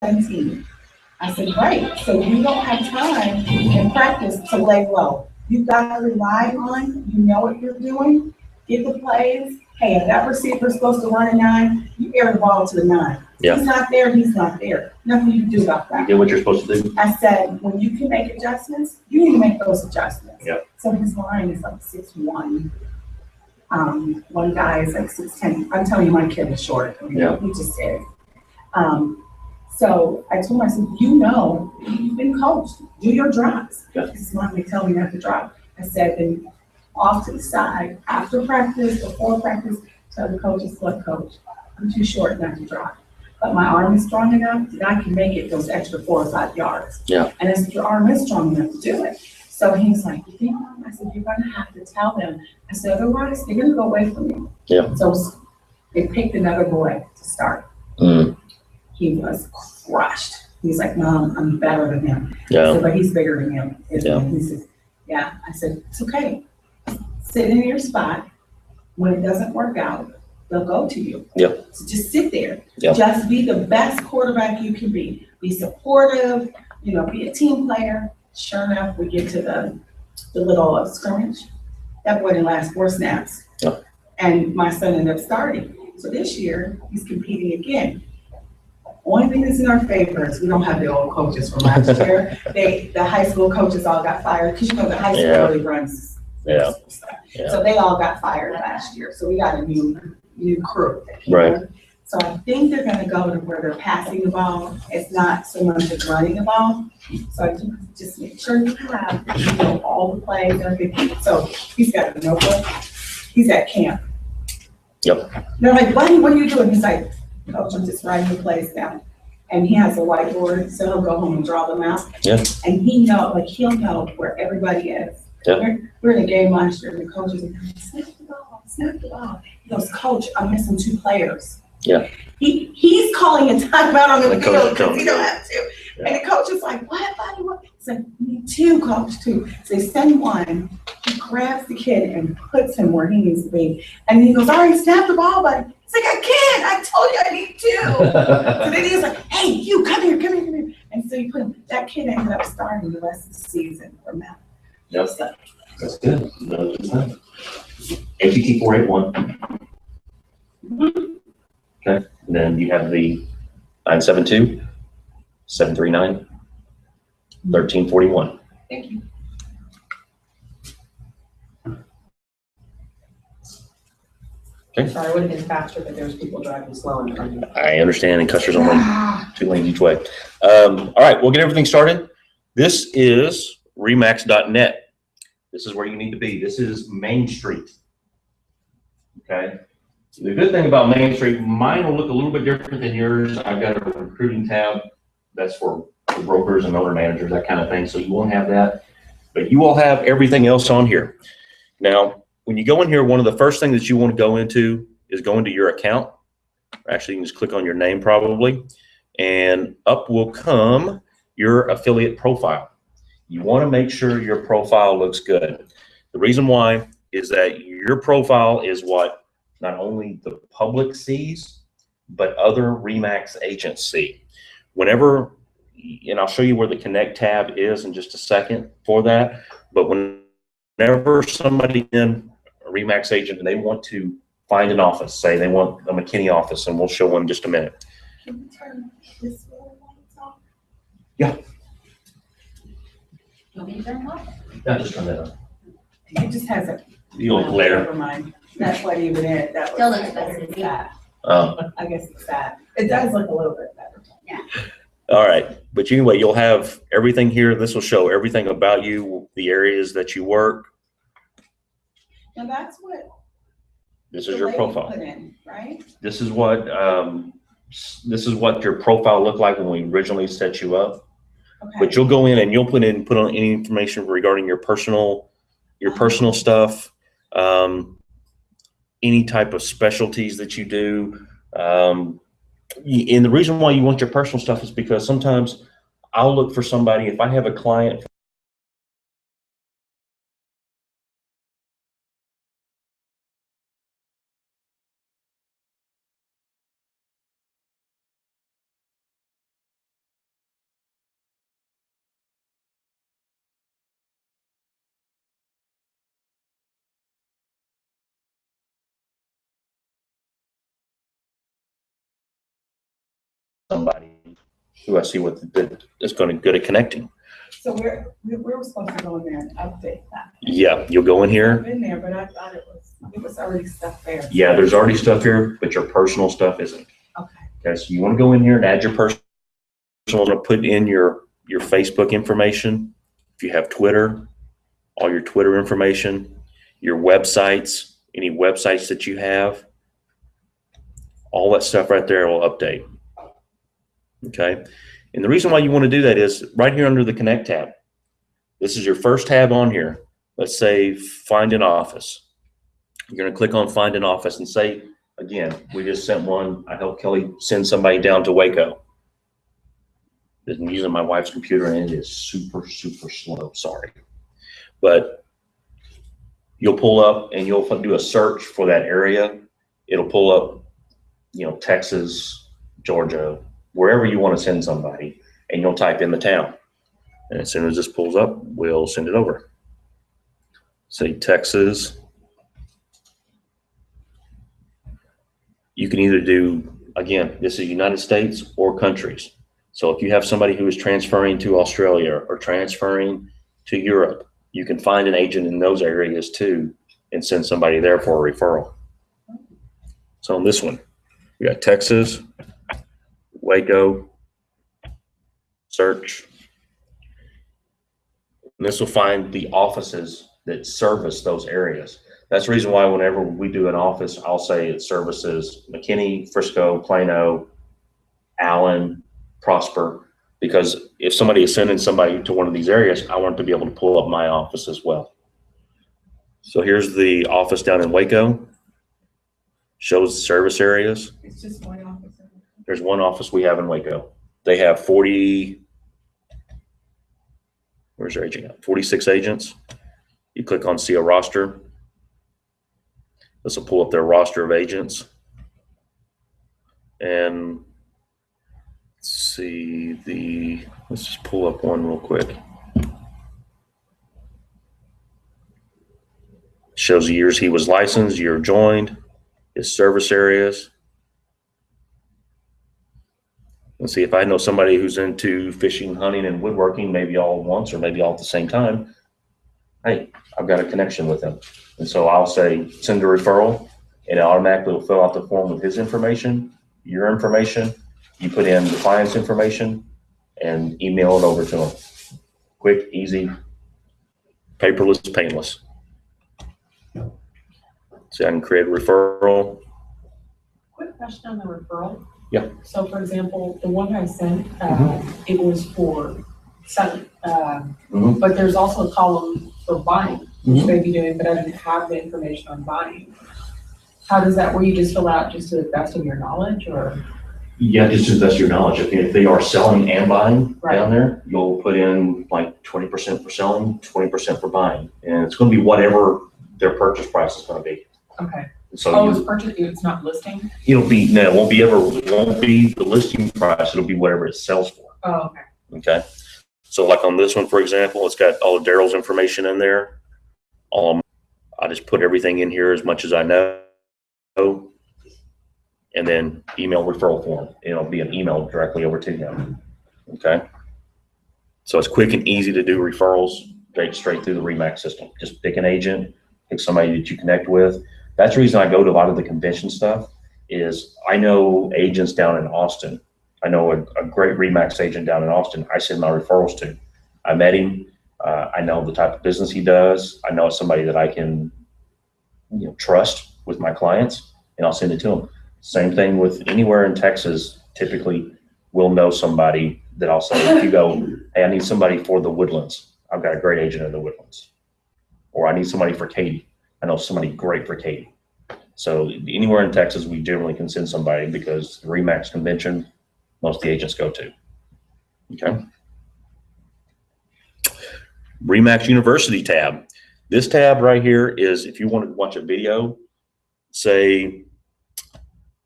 17. I said, right, so you don't have time in practice to lay low. You've got to rely on, you know what you're doing, get the plays. Hey, if that receiver's supposed to run a 9, you air the ball to the 9. Yeah. He's not there, he's not there. Nothing you can do about You that. did what you're supposed to do. I said, when you can make adjustments, you need to make those adjustments. Yeah. So his line is like 6'1". One guy is like 6'10". I'm telling you, my kid is short. Yeah. He just is. So I told him, I said, you know, you've been coached. Do your drops. Yeah. His mom would tell me not to drop. I said, then off to the side, after practice, before practice, tell the coaches, look, coach, I'm too short not to drop. But my arm is strong enough that I can make it those extra 4 or 5 yards. Yeah. And I said, your arm is strong enough to do it. So he's like, you think, Mom? I said, you're going to have to tell them. I said, otherwise, they're going to go away from you. Yeah. So they picked another boy to start. Mm. He was crushed. He's like, Mom, I'm better than him. Yeah. I said, but he's bigger than him. Yeah. He says, yeah. I said, it's okay. Sit in your spot. When it doesn't work out, they'll go to you. Yep. So just sit there. Yep. Just be the best quarterback you can be. Be supportive, be a team player. Sure enough, we get to the little scrimmage. That boy didn't last 4 snaps. Yep. And my son ended up starting. So this year, he's competing again. Only thing that's in our favor is we don't have the old coaches from last year. The high school coaches all got fired because the high school really runs. Yeah. So they all got fired last year. So we got a new crew. Right. So I think they're going to go to where they're passing the ball. It's not so much as running the ball. So I just make sure you have all the plays and everything. So he's got a notebook. He's at camp. Yep. They're like, what are you doing? He's like, Coach, I'm just writing the plays down. And he has a whiteboard, so he'll go home and draw them out. Yeah. And he'll know where everybody is. Yeah. We're in a game last year, and the coach is like, snap the ball. He goes, Coach, I'm missing 2 players. Yeah. He's calling a timeout on the field because he don't have to. Yeah. And the coach is like, what, buddy, what? He's like, we need 2, Coach, 2. So they send one, he grabs the kid and puts him where he needs to be. And he goes, all right, snap the ball, buddy. He's like, I can't. I told you I need 2. So then he's like, hey, you, come here. And so you put him, that kid ended up starting the rest of the season from that. Yep. That's good. No, it's not. APT 481. Okay. And then you have the 972, 739, 1341. Thank you. Okay. Sorry, I would have been faster, but there's people driving slow in front of me. I understand, and Custer's only 2 lanes each way. All right, we'll get everything started. This is Remax.net. This is where you need to be. This is Main Street. Okay. The good thing about Main Street, mine will look a little bit different than yours. I've got a recruiting tab that's for brokers and owner managers, that kind of thing. So you won't have that, but you will have everything else on here. Now, when you go in here, one of the first things that you want to go into is go into your account. Actually, you can just click on your name probably, and up will come your affiliate profile. You want to make sure your profile looks good. The reason why is that your profile is what not only the public sees, but other Remax agents see. Whenever, and I'll show you where the Connect tab is in just a second for that, but whenever somebody in a Remax agent and they want to find an office, say they want a McKinney office, and we'll show them in just a minute. Can you turn this little lights off? Yeah. You want me to turn them off? Yeah, just turn that on. It just has a. The old glare. Never mind. That's what even it. That Still was. looks better to me. That. Um, I guess it's that. It does look a little bit better. Yeah. All right, but anyway, you'll have everything here. This will show everything about you, the areas that you work. And that's what. This the is your lady profile. Put in, right? This is what your profile looked like when we originally set you up. Okay. But you'll go in and you'll put on any information regarding your personal stuff, any type of specialties that you do. And the reason why you want your personal stuff is because sometimes I'll look for somebody, if I have a client somebody who I see that is going to good at connecting. So we're supposed to go in there and update that. Yeah, you'll go in I've here. been there, but I thought it was already stuff there. Yeah, there's already stuff here, but your personal stuff isn't. Okay. Okay, so you want to go in here and add your personal, put in your Facebook information. If you have Twitter, all your Twitter information, your websites, any websites that you have, all that stuff right there will update. Okay. And the reason why you want to do that is right here under the Connect tab. This is your first tab on here. Let's say find an office. You're going to click on find an office and say, again, we just sent one. I helped Kelly send somebody down to Waco. I'm using my wife's computer and it is super, super slow. Sorry. But you'll pull up and you'll do a search for that area. It'll pull up, Texas, Georgia, wherever you want to send somebody, and you'll type in the town. And as soon as this pulls up, we'll send it over. Say Texas. You can either do, again, this is United States or countries. So if you have somebody who is transferring to Australia or transferring to Europe, you can find an agent in those areas too and send somebody there for a referral. So on this one, we got Texas, Waco, search. And this will find the offices that service those areas. That's the reason why whenever we do an office, I'll say it services McKinney, Frisco, Plano, Allen, Prosper, because if somebody is sending somebody to one of these areas, I want to be able to pull up my office as well. So here's the office down in Waco. Shows the service areas. It's just one office. There's one office we have in Waco. They have 40, where's their agent at? 46 agents. You click on see a roster. This will pull up their roster of agents. And let's just pull up one real quick. Shows the years he was licensed, year joined, his service areas. Let's see if I know somebody who's into fishing, hunting, and woodworking, maybe all at once or maybe all at the same time. Hey, I've got a connection with them. And so I'll say, send a referral, and it automatically will fill out the form with his information, your information. You put in the client's information and email it over to them. Quick, easy, paperless, painless. So I can create a referral. Quick question on the referral. Yeah. So for example, the one I sent, it was for selling, but there's also a column for buying, which they be doing, but I didn't have the information on buying. How does that, where you just fill out just to the best of your knowledge, or? Yeah, just to the best of your knowledge. If they are selling and buying Right. down there, you'll put in like 20% for selling, 20% for buying. And it's going to be whatever their purchase price is going to be. Okay. So it's purchase, it's not listing? it won't be the listing price. It'll be whatever it sells for. Oh, okay. Okay. So like on this one, for example, it's got all of Daryl's information in there. I just put everything in here as much as I know, and then email referral form. It'll be an email directly over to him. Okay. So it's quick and easy to do referrals straight through the RE/MAX system. Just pick an agent, pick somebody that you connect with. That's the reason I go to a lot of the convention stuff is I know agents down in Austin. I know a great RE/MAX agent down in Austin. I send my referrals to. I met him. I know the type of business he does. I know it's somebody that I can, trust with my clients, and I'll send it to him. Same thing with anywhere in Texas. Typically, we'll know somebody that I'll say, if you go, hey, I need somebody for the Woodlands. I've got a great agent in the Woodlands. Or I need somebody for Katy. I know somebody great for Katy. So anywhere in Texas, we generally can send somebody because the RE/MAX convention, most of the agents go to. Okay. RE/MAX University tab. This tab right here is if you want to watch a video, say,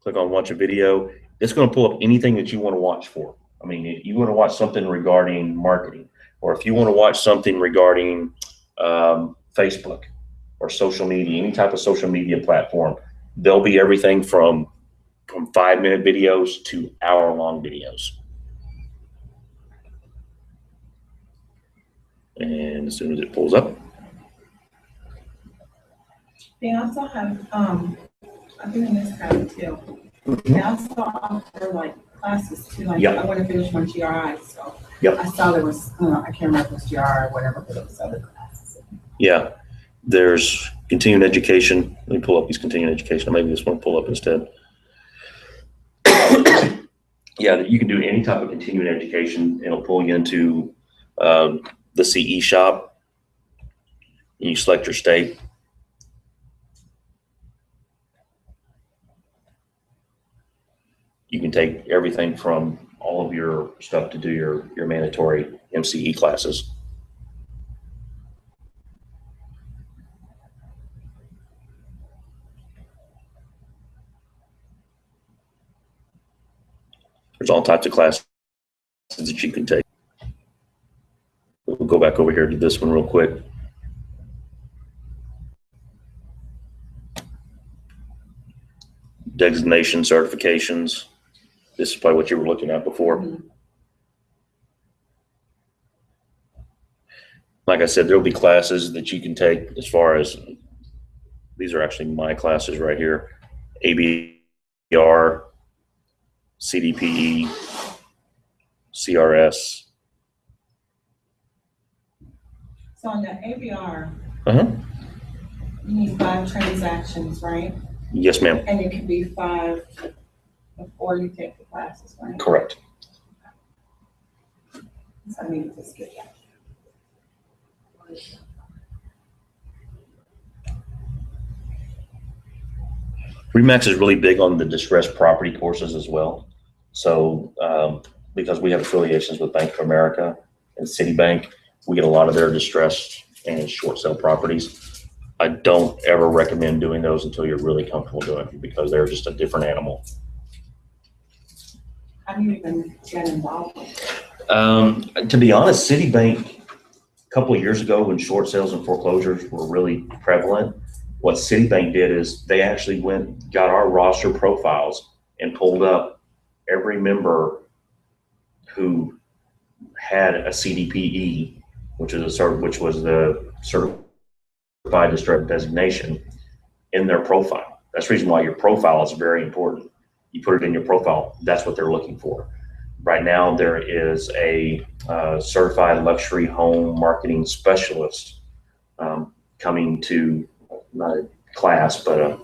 click on watch a video. It's going to pull up anything that you want to watch for. I mean, if you want to watch something regarding marketing, or if you want to watch something regarding Facebook or social media, any type of social media platform, there'll be everything from from 5-minute videos to hour-long videos. And as soon as it pulls up, They also have, I've been in this kind too. They also offer like classes too, like Yep. I want to finish my GRI, so. Yep. I saw there was, I can't remember if it was GRI or whatever, but it was other classes. yeah, there's continuing education. Let me pull up these continuing education. Maybe this one will pull up instead. Yeah, you can do any type of continuing education. It'll pull you into the CE shop. You select your state. You can take everything from all of your stuff to do your mandatory MCE classes. There's all types of classes that you can take. We'll go back over here to this one real quick. Designation certifications. This is probably what you were looking at before. Mhm. Like I said, there'll be classes that you can take as far as, these are actually my classes right here. ABR, CDPE, CRS. So on the ABR, Uh-huh. you need 5 transactions, right? Yes, ma'am. And it could be 5 before you take the classes, right? Correct. So I need to skip that. REMAX is really big on the distressed property courses as well. So because we have affiliations with Bank of America and Citibank, we get a lot of their distressed and short sale properties. I don't ever recommend doing those until you're really comfortable doing it because they're just a different animal. How do you even get involved with it? To be honest, Citibank, a couple of years ago when short sales and foreclosures were really prevalent, what Citibank did is they actually got our roster profiles and pulled up every member who had a CDPE, which was the certified distressed designation, in their profile. That's the reason why your profile is very important. You put it in your profile. That's what they're looking for. Right now, there is a certified luxury home marketing specialist coming to, not a class, but a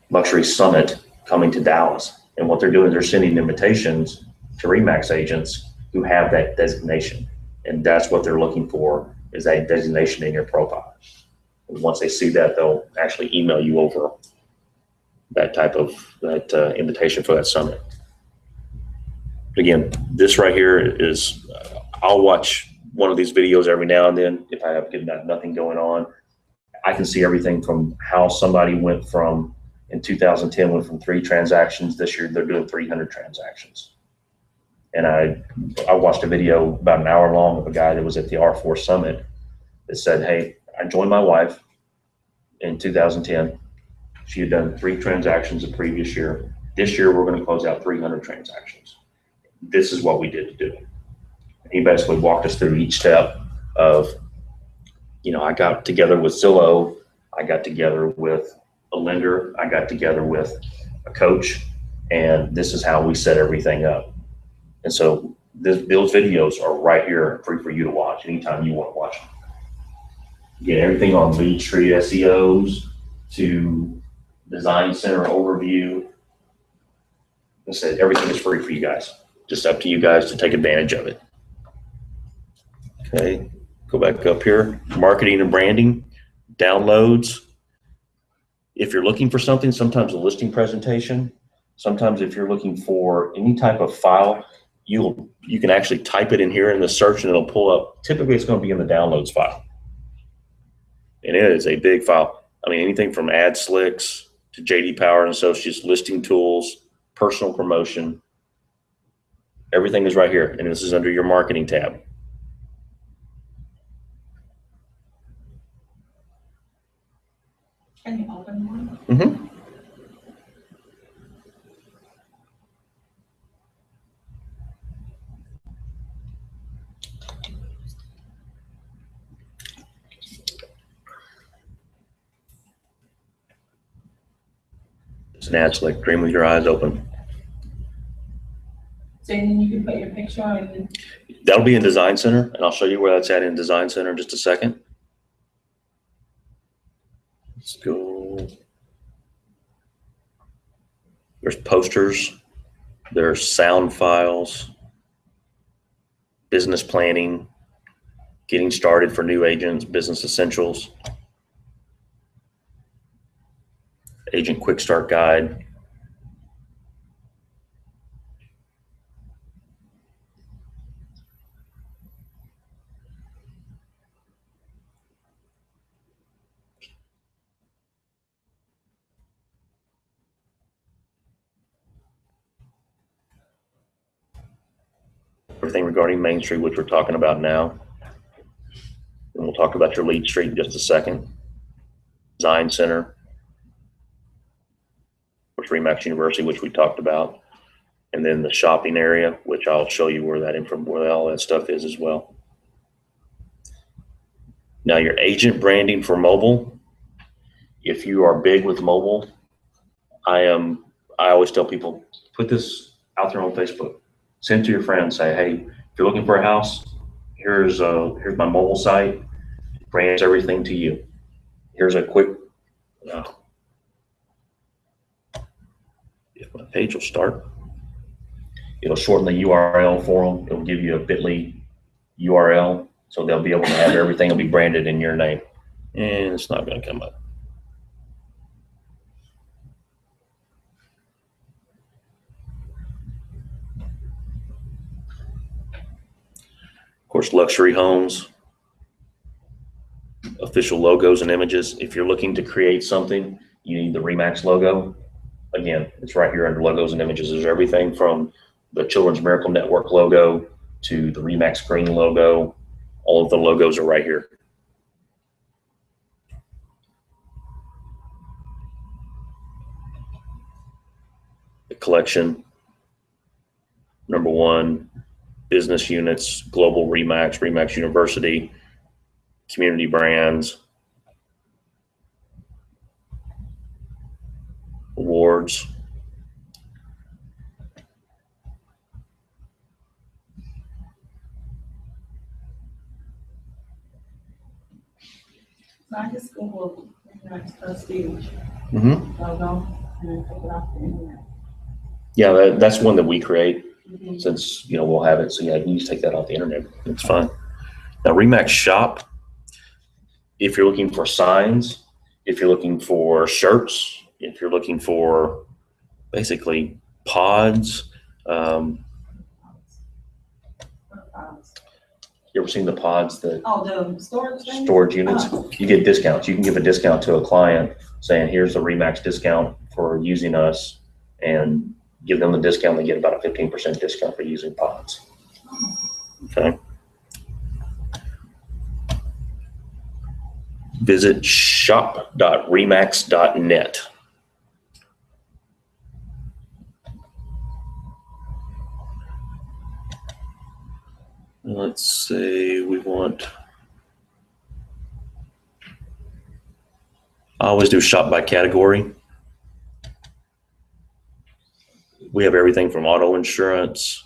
luxury summit coming to Dallas. And what they're doing, they're sending invitations to REMAX agents who have that designation. And that's what they're looking for, is that designation in your profile. And once they see that, they'll actually email you over that type of invitation for that summit. Again, this right here is, I'll watch one of these videos every now and then if I have nothing going on. I can see everything from how somebody went from, in 2010, went from 3 transactions. This year, they're doing 300 transactions. And I watched a video about an hour long of a guy that was at the R4 Summit that said, hey, I joined my wife in 2010. She had done 3 transactions the previous year. This year, we're going to close out 300 transactions. This is what we did to do it. He basically walked us through each step of, I got together with Zillow, I got together with a lender, I got together with a coach, and this is how we set everything up. And so those videos are right here, free for you to watch anytime you want to watch them. You get everything on lead tree SEOs to design center overview. I said everything is free for you guys. Just up to you guys to take advantage of it. Okay, go back up here. Marketing and branding, downloads. If you're looking for something, sometimes a listing presentation. Sometimes if you're looking for any type of file, you can actually type it in here in the search and it'll pull up. Typically, it's going to be in the downloads file. And it is a big file. I mean, anything from ad slicks to JD Power and Associates, listing tools, personal promotion. Everything is right here, and this is under your marketing tab. Can you open one? Mm-hmm. It's naturally, dream with your eyes open. So then you can put your picture on. That'll be in Design Center, and I'll show you where that's at in Design Center in just a second. Let's go. There's posters, there's sound files, business planning, getting started for new agents, business essentials, agent quick start guide. Everything regarding Main Street, which we're talking about now. And we'll talk about your lead street in just a second. Design Center, which Remax University, which we talked about. And then the shopping area, which I'll show you where where all that stuff is as well. Now your agent branding for mobile, if you are big with mobile, I always tell people, put this out there on Facebook. Send it to your friends. Say, hey, if you're looking for a house, here's my mobile site. It brands everything to you. Here's a quick, if my page will start, it'll shorten the URL for them. It'll give you a bit.ly URL, so they'll be able to have everything will be branded in your name. And it's not going to come up. Of course, luxury homes, official logos and images. If you're looking to create something, you need the Remax logo. Again, it's right here under logos and images. There's everything from the Children's Miracle Network logo to the Remax Green logo. All of the logos are right here. The collection, number one, business units, global Remax, Remax University, community brands, awards. So I just Googled Remax Prestige Mm-hmm. logo and then took it off the internet. Yeah, that's one that we create. Since we'll have it, so yeah, you can just take that off the internet. It's fine. Now Remax Shop, if you're looking for signs, if you're looking for shirts, if you're looking for basically pods, you ever seen the pods that Oh, the storage thing? storage units? You get discounts. You can give a discount to a client saying, here's the Remax discount for using us, and give them the discount. They get about a 15% discount for using pods. Okay. Visit shop.remax.net. Let's say we want, I always do shop by category. We have everything from auto insurance,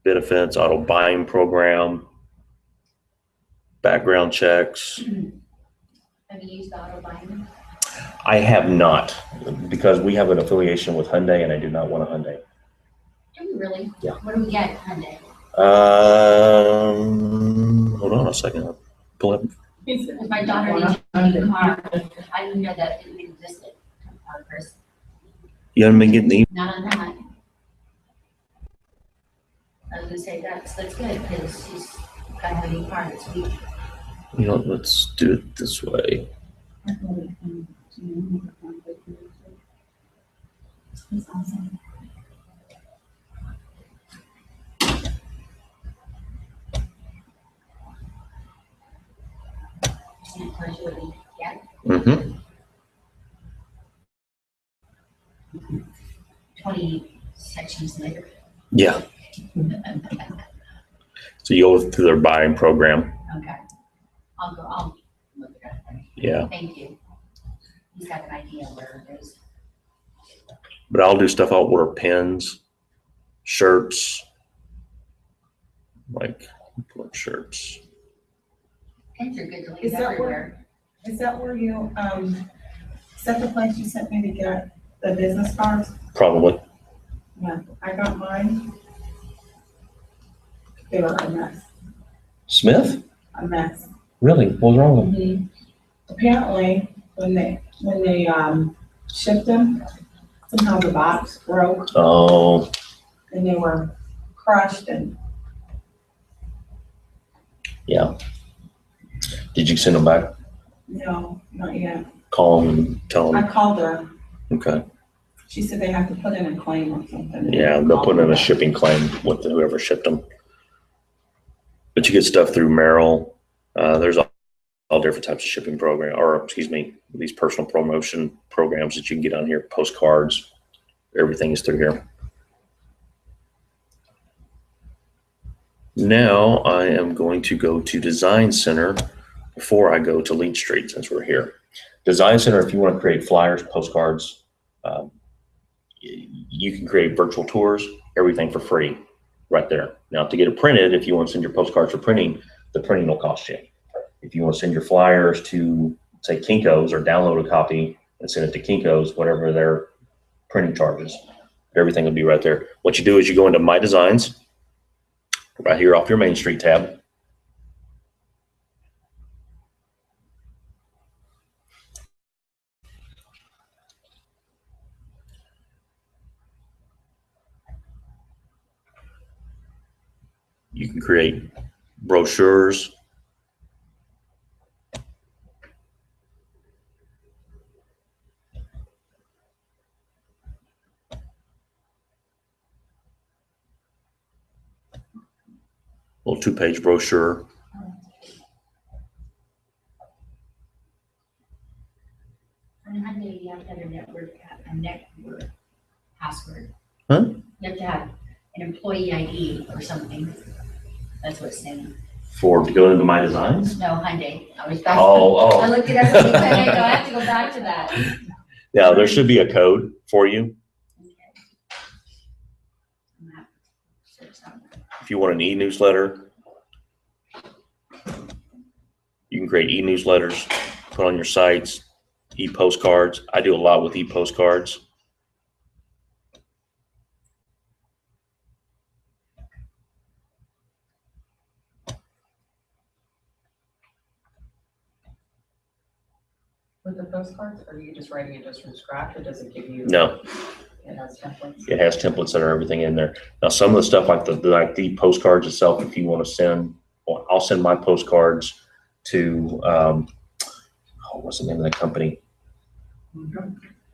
benefits, auto buying program, background checks. Have you used auto buying? I have not, because we have an affiliation with Hyundai and I do not want a Hyundai. Do you really? Yeah. What do we get, Hyundai? Hold on a second. I'll pull up. Because my daughter needs a new car. I didn't know that it existed first. You haven't been getting the Not on that. I was gonna say that's good because she's got a new car this week. let's do it this way. That's awesome. And of course, you would get Mm-hmm. 20 sections later. Yeah. So you go through their buying program. Okay. I'll look it up. Yeah. Thank you. He's got an idea where it is. But I'll do stuff. I'll order pins, shirts, like shirts. Pins are good to Is leave that where- everywhere. Is that where you, is that the place you sent me to get the business cards? Probably. Yeah, I got mine. They were a mess, Smith? a mess. Really? What was wrong with them? Apparently, when they shipped them, somehow the box broke Oh, and they were crushed and yeah. Did you send them back? no, not yet. Call them and tell I them. called her. Okay. She said they have to put in a claim or something. Yeah, they'll put in a shipping claim with whoever shipped them. But you get stuff through Merrill. There's all different types of shipping program, or excuse me, these personal promotion programs that you can get on here, postcards, everything is through here. Now I am going to go to Design Center before I go to Lead Street, since we're here. Design Center, if you want to create flyers, postcards, you can create virtual tours, everything for free right there. Now to get it printed, if you want to send your postcards for printing, the printing will cost you. If you want to send your flyers to, say, Kinko's, or download a copy and send it to Kinko's, whatever their printing charges, everything will be right there. What you do is you go into My Designs, right here off your Main Street tab. You can create brochures. Little 2-page brochure. And how do you have to have a network password? Huh? You have to have an employee ID or something. That's what it's saying. To go into My Designs? No, Hyundai. I was back. Oh. I looked it up and I have to go back to that. Yeah, there should be a code for you. Okay. I'm gonna have to search on that. If you want an e-newsletter, you can create e-newsletters, put on your sites, e-postcards. I do a lot with e-postcards. With the postcards, are you just writing it just from scratch, or does it give you? No, It has templates? it has templates that are everything in there. Now, some of the stuff like the postcards itself, if you want to send, well, I'll send my postcards to, what's the name of that company?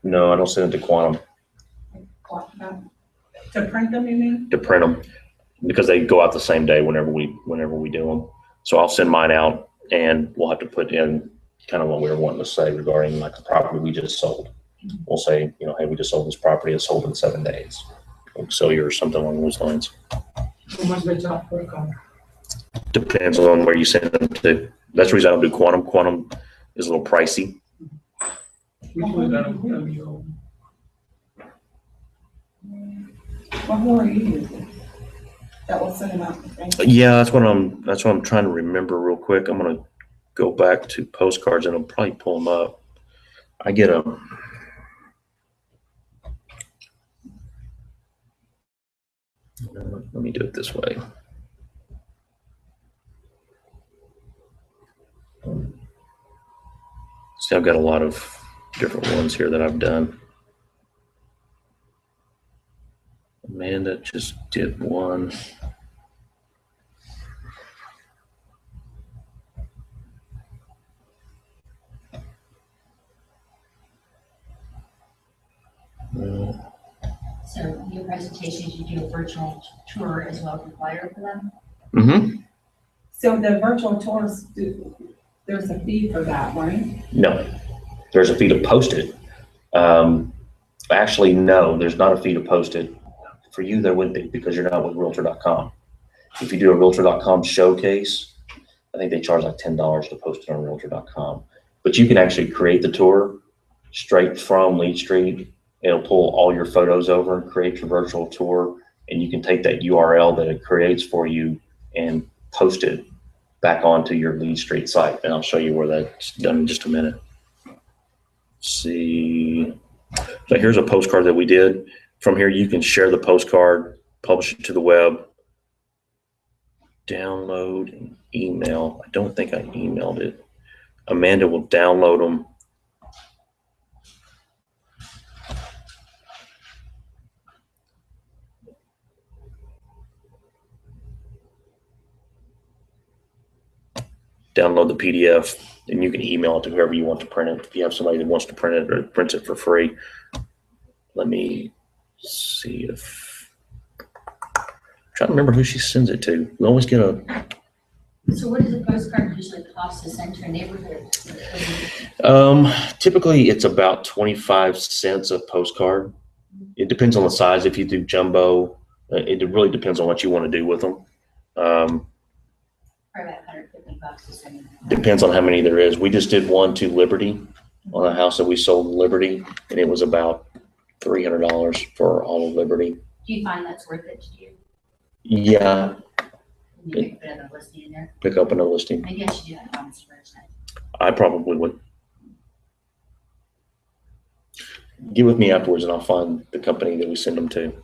No, I don't send it to Quantum To print them, you mean? to print them, because they go out the same day whenever we do them. So I'll send mine out, and we'll have to put in kind of what we were wanting to say regarding like the property we just sold. We'll say, hey, we just sold this property. It's sold in 7 days. We'll sell you or something along those lines. How much the job protocol? Depends on where you send them to. That's the reason I don't do Quantum. Quantum is a little pricey. Usually that'll be all. Well, who are you using? That will send them out. Okay? Yeah, that's what I'm trying to remember real quick. I'm gonna go back to postcards and I'll probably pull them up. I get a let me do it this way. See, I've got a lot of different ones here that I've done. Amanda just did one. So your presentations, you do a virtual tour as well as a flyer for them? Mm-hmm. So the virtual tours, there's a fee for that, right? No, there's a fee to post it. Actually, no, there's not a fee to post it. For you, there would be, because you're not with Realtor.com. If you do a Realtor.com showcase, I think they charge like $10 to post it on Realtor.com. But you can actually create the tour straight from Lead Street It'll pull all your photos over and create your virtual tour. And you can take that URL that it creates for you and post it back onto your Lead Street site. And I'll show you where that's done in just a minute. Let's see. So here's a postcard that we did. From here, you can share the postcard, publish it to the web, download, and email. I don't think I emailed it. Amanda will download them. Download the PDF, and you can email it to whoever you want to print it. If you have somebody that wants to print it or prints it for free. Let me see if I'm trying to remember who she sends it to. We always get a So what does a postcard usually cost to send to a neighborhood? typically it's about 25 cents a postcard. It depends on the size. If you do jumbo, it really depends on what you want to do with them. Probably about $150 to send. Depends on how many there is. We just did one to Liberty on a house that we sold in Liberty, and it was about $300 for all of Liberty. Do you find that's worth it to you? Yeah, You can put another listing in there. pick up another listing. Maybe I should do that on this first. I probably would. Get with me afterwards and I'll find the company that we send them to.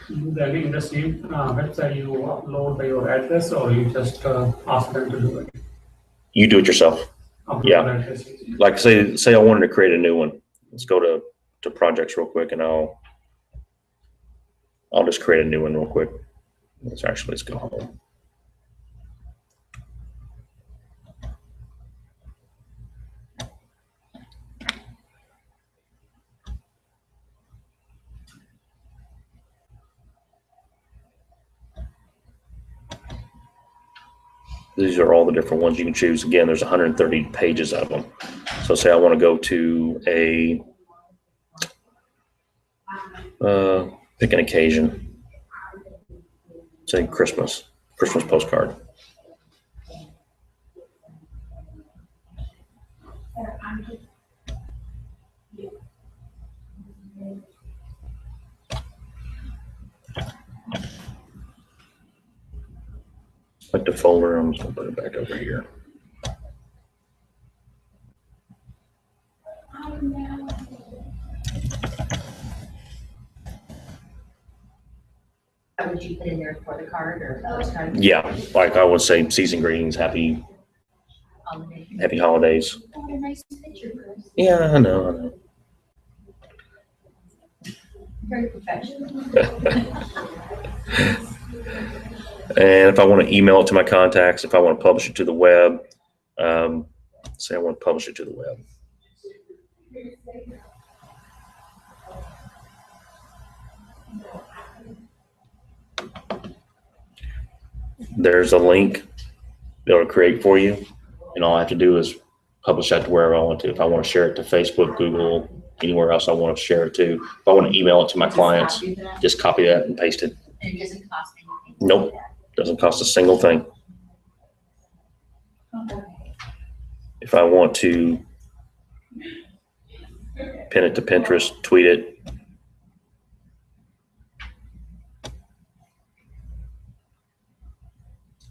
Again, in the same website, you upload your address or you just ask them to do it? You do it yourself. Upload Yeah. the address. Like say I wanted to create a new one. Let's go to projects real quick and I'll just create a new one real quick. Let's go home. These are all the different ones you can choose. Again, there's 130 pages of them. So say I want to go to a, pick an occasion. Say Christmas postcard. Like the folder, I'm just gonna put it back over here. What would you put in there for the card or postcard? Yeah, like I would say season greetings, happy holidays. What a nice picture, Chris. Yeah, I know. Very professional. And if I want to email it to my contacts, if I want to publish it to the web, say I want to publish it to the web. There's a link it'll create for you, and all I have to do is publish that to wherever I want to. If I want to share it to Facebook, Google, anywhere else I want to share it to. If I want to email it to my clients, just copy that and paste it. And it doesn't cost anything. Nope. Doesn't cost a single thing. If I want to pin it to Pinterest, tweet it,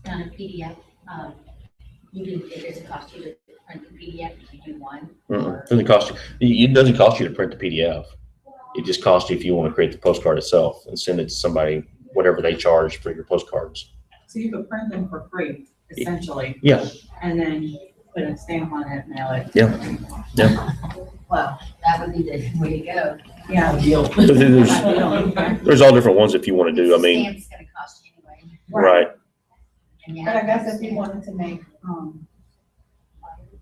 On a PDF, you can, it doesn't cost you to print the PDF if you do one. it doesn't cost you. It doesn't cost you to print the PDF. It just costs you if you want to create the postcard itself and send it to somebody, whatever they charge for your postcards. So you could print them for free, essentially, Yeah, and then put a stamp on it, mail it. yeah. Well, that would be the way to go. Yeah. There's all different ones if you want to do. I mean, Stamp's gonna cost you anyway. right. And you But have I guess if you wanted to make,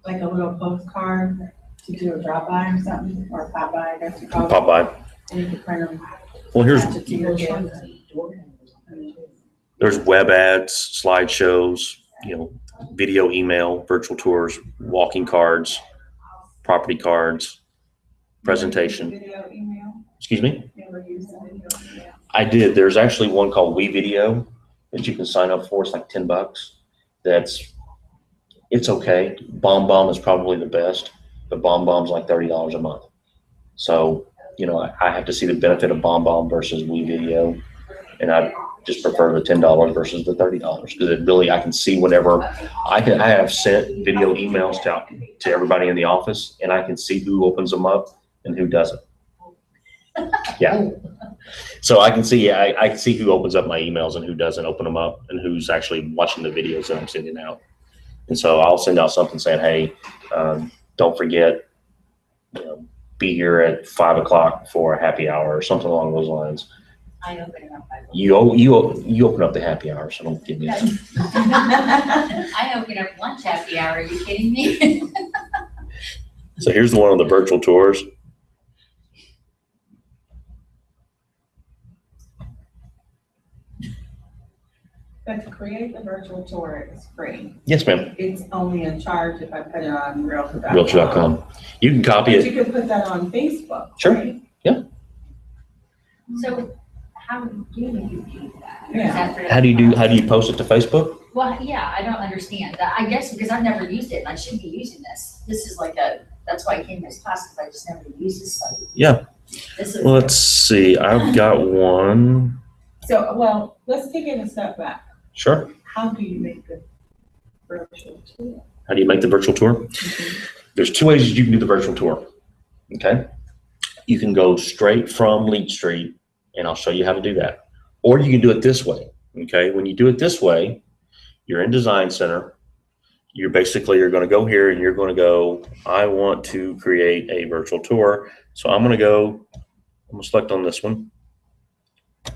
like a little postcard to do a drop by or something, or pop by, I guess you call it, Pop by. and you could print them. Well, attach it to your gift. there's web ads, slideshows, video, email, virtual tours, walking cards, property cards, presentation. Video, email, Excuse me? you ever use the video, email? I did. There's actually one called We Video. that you can sign up for. It's like $10. It's okay. Bomb is probably the best, but Bomb's like $30 a month. So, you know, I have to see the benefit of Bomb versus WeVideo, and I just prefer the $10 versus the $30 because it really, I can see whatever. I have sent video emails to everybody in the office, and I can see who opens them up and who doesn't. Yeah. So I can see, I can see who opens up my emails and who doesn't open them up and who's actually watching the videos that I'm sending out. And so I'll send out something saying, hey, don't forget, you know, be here at 5 o'clock for a happy hour or something along those lines. I open it up. You open up the happy hour, so don't give me that. I open up lunch happy hour. Are you kidding me? So here's the one on the virtual tours. But to create the virtual tour is free. Yes, ma'am. It's only a charge if I put it on Realtor.com. Realtor.com. You can copy But it. you can put that on Facebook. Sure. Right? So how do you do that? Yeah. Is that for- How do you post it to Facebook? Well, yeah, I don't understand that. I guess because I've never used it and I should be using this. This is like that's why I came to this class because I just never used this site. Yeah. This is. Well, let's see. I've got one. So, well, let's take it a step back. Sure. How do you make the virtual tour? How do you make the virtual tour? There's two ways you can do the virtual tour. Okay. You can go straight from Leach Street, and I'll show you how to do that. Or you can do it this way. Okay. When you do it this way, you're in Design Center. You're going to go here and you're going to go, I want to create a virtual tour. So I'm going to select on this one,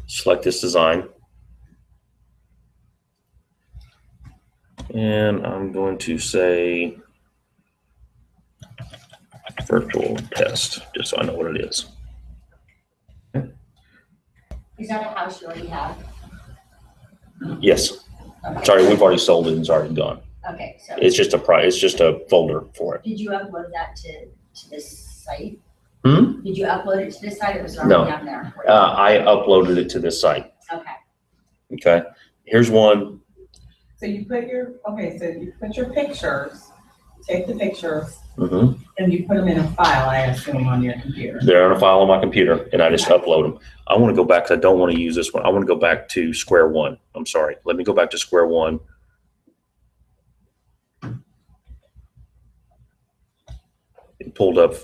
select this design. And I'm going to say virtual test, just so I know what it is. Is that a house you already have? Yes. Okay. Sorry, we've already sold it and it's already gone. Okay, so It's just a folder for it. did you upload that to this site? Hmm? Did you upload it to this site or was it No. already down there? I uploaded it to this site. Okay. Okay. Here's one. So you put your pictures, take the pictures, Mm-hmm. and you put them in a file, I assume, on your computer. They're on a file on my computer, and I just upload them. I want to go back because I don't want to use this one. I want to go back to square one. I'm sorry. Let me go back to square one. It pulled up.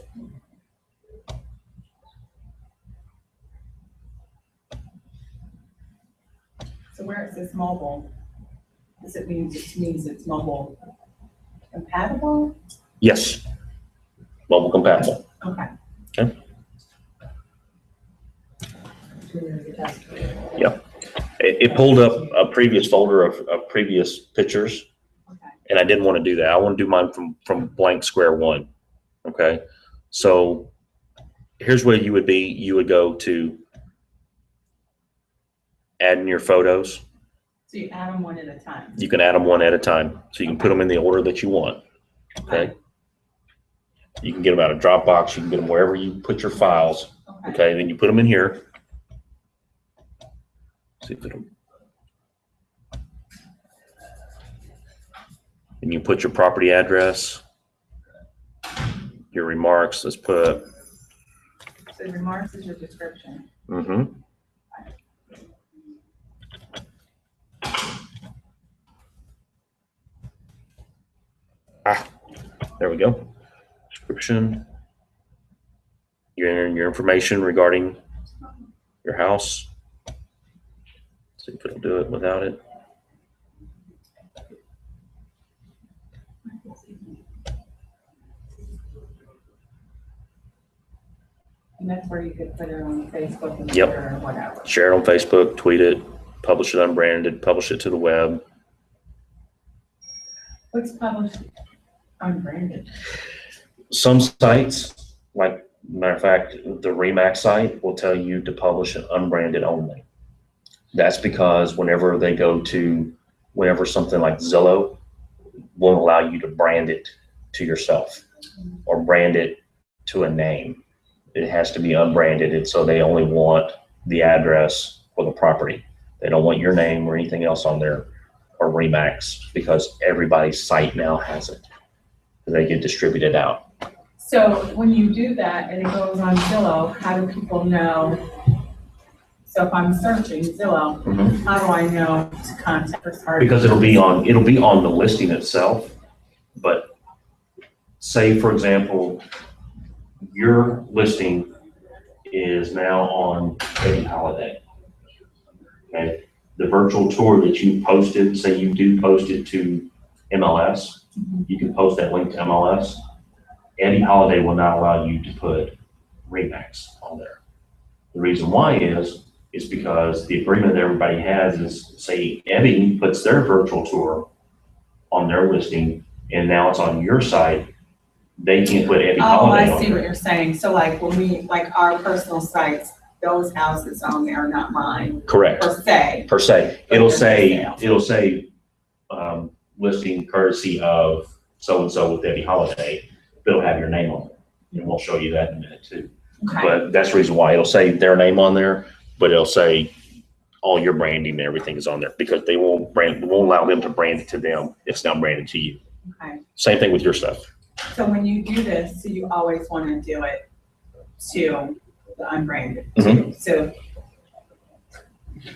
So where it says mobile, does it mean it's mobile compatible? Yes. Mobile compatible. Okay. Okay. It pulled up a previous folder of previous pictures, Okay. and I didn't want to do that. I want to do mine from blank square one. Okay. So here's where you would be. You would go to add in your photos. So you add them one at a time. You can add them one at a time. So you can put them in the order that you want. Okay. You can get them out of Dropbox. You can get them wherever you put your files. Okay. Then you put them in here. See if it'll. And you put your property address, your remarks. Let's put. So remarks is your description. Mm-hmm. There we go. Description. Your information regarding your house. See if it'll do it without it. And that's where you could put it on Facebook and Yep. Twitter or whatever. Share it on Facebook, tweet it, publish it unbranded, publish it to the web. What's published unbranded? Some sites, like matter of fact, the Remax site will tell you to publish it unbranded only. That's because whenever something like Zillow won't allow you to brand it to yourself or brand it to a name. It has to be unbranded, and so they only want the address for the property. They don't want your name or anything else on there or Remax because everybody's site now has it. They get distributed out. So when you do that and it goes on Zillow, how do people know? So if I'm searching Zillow, how do I know to contact Powerstart? Because it'll be on the listing itself. But say, for example, your listing is now on Eddie Holiday. Okay, the virtual tour that you posted, say you do post it to MLS, you can post that link to MLS. Eddie Holiday will not allow you to put Remax on there. The reason why is because the agreement that everybody has is, say Eddie puts their virtual tour on their listing and now it's on your site, they can't put Eddie Holiday on there. I see what you're saying. So like when we, like our personal sites, those houses on there are not mine. Correct. Per se. Per se. It'll say listing courtesy of so-and-so with Eddie Holiday, but it'll have your name on it. And we'll show you that in a minute too. Okay. But that's the reason why it'll say their name on there, but it'll say all your branding and everything is on there because they won't allow them to brand it to them. It's now branded to you. Okay. Same thing with your stuff. So when you do this, so you always want to do it to the unbranded too. So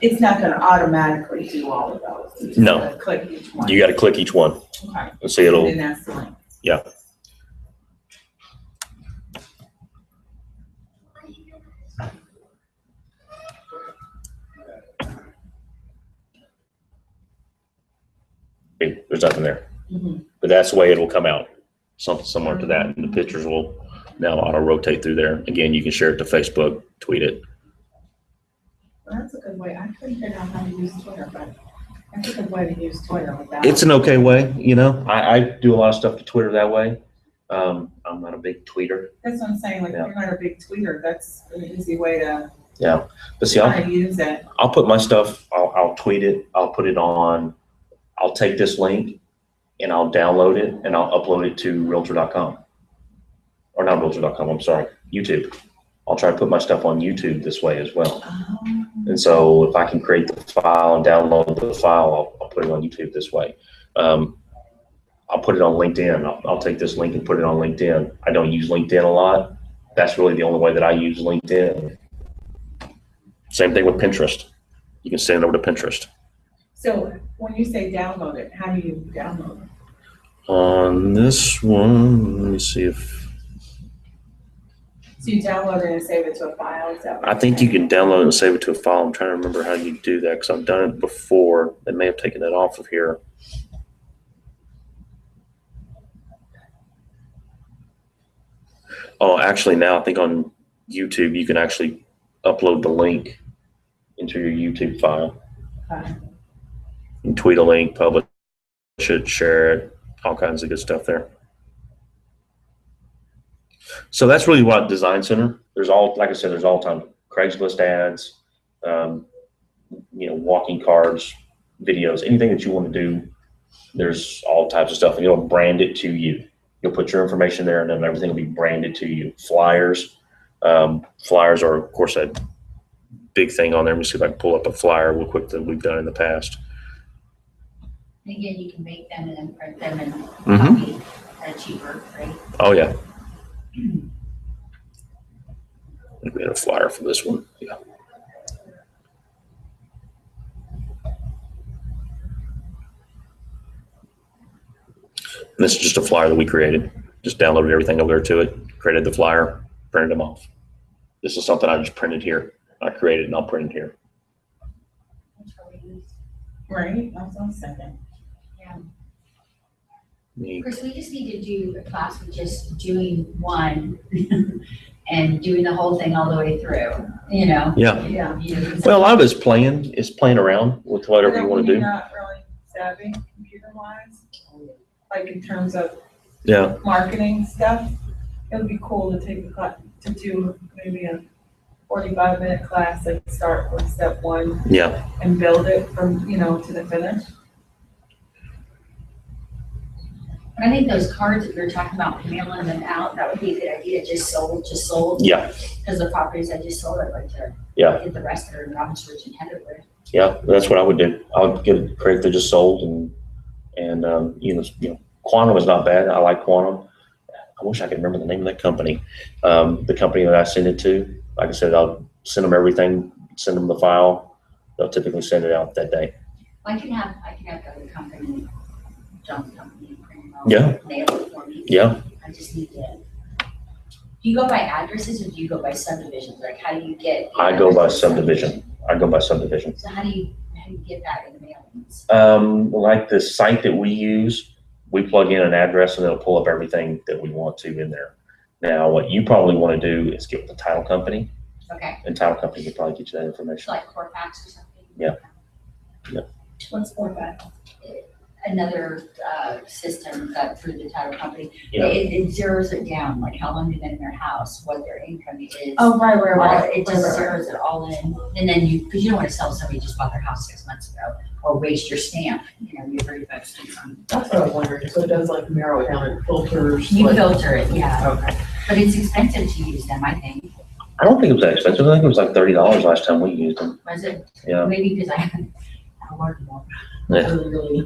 it's not going to automatically do all of those. You just No. gotta click each one. You got to click each one. Okay. And see it'll, And then that's the link. yeah. There's nothing there. But that's the way it'll come out. Something similar to that. And the pictures will now auto rotate through there. Again, you can share it to Facebook, tweet it. Well, that's a good way. I couldn't figure out how to use Twitter, but that's a good way to use Twitter with that. It's an okay way, you know. I do a lot of stuff to Twitter that way. I'm not a big tweeter. That's what I'm saying. Like, Yeah. if you're not a big tweeter, that's an easy way to Yeah. But see, kind of use it. I'll put my stuff, I'll tweet it, I'll put it on, I'll take this link and I'll download it and I'll upload it to realtor.com. Or not realtor.com, I'm sorry, YouTube. I'll try to put my stuff on YouTube this way as well. And so if I can create the file and download the file, I'll put it on YouTube this way. I'll put it on LinkedIn. I'll take this link and put it on LinkedIn. I don't use LinkedIn a lot. That's really the only way that I use LinkedIn. Same thing with Pinterest. You can send it over to Pinterest. So when you say download it, how do you download it? On this one, let me see if, So you download it and save it to a file? Is that what I you're think you saying? can download it and save it to a file. I'm trying to remember how you do that because I've done it before. They may have taken that off of here. Oh, actually now I think on YouTube, you can actually upload the link into your YouTube file. Okay. You can tweet a link, publish it, share it, all kinds of good stuff there. So that's really what Design Center. There's all, like I said, there's all time Craigslist ads, walking cards, videos, anything that you want to do. There's all types of stuff, and it'll brand it to you. You'll put your information there, and then everything will be branded to you. Flyers, flyers are of course a big thing on there. Let me see if I can pull up a flyer real quick that we've done in the past. And again, you can make them and then print them and copy at a cheaper rate. Oh yeah. We had a flyer for this one. Yeah. And this is just a flyer that we created. Just downloaded everything over there to it, created the flyer, printed them off. This is something I just printed here. I created and I'll print it here. That's what we use. Right, that's what I'm saying. Yeah. Me- Chris, we just need to do a class with just doing one and doing the whole thing all the way through, Yeah. Yeah. Well, a lot of it's playing around with whatever you want to You're do. not really savvy computer-wise, like in terms of Yeah. marketing stuff. It would be cool to take a class, to do maybe a 45-minute class, like start with step one Yeah. and build it from, to the finish. But I think those cards that you're talking about, mailing them out, that would be a good idea, just sold. Yeah, Because the properties I just sold, I'd like to yeah, get the rest that are in Robbins Ridge and Heatherwood. yeah. That's what I would do. I would get a crate that just sold, and Quantum is not bad. I like Quantum. I wish I could remember the name of that company. The company that I send it to, like I said, I'll send them everything, send them the file. They'll typically send it out that day. I can have the other company, John's company, print it out, Yeah. mail it for me. Yeah. I just need to. Do you go by addresses or do you go by subdivisions? Like, how do you get? I go by subdivision. I go by subdivision. So how do you get that in the mailings? Like the site that we use, we plug in an address and it'll pull up everything that we want to in there. Now, what you probably want to do is get with the title company, Okay, and title company can probably get you that so information. like Corfax or something? Yeah. Yeah. What's for that? Another system that through the title company, Yeah. it zeroes it down, like how long they've been in their house, what their income is. Oh, right. It just zeroes it all in, and then because you don't want to sell somebody who just bought their house 6 months ago, or waste your stamp, your 35 cents on. That's what I was wondering, so it does like narrow it down and filters. You like- filter it, yeah, Okay. but it's expensive to use them, I think. I don't think it was that expensive. I think it was like $30 last time we used them. Was it? Yeah. Maybe because I learned more. Yeah. Really,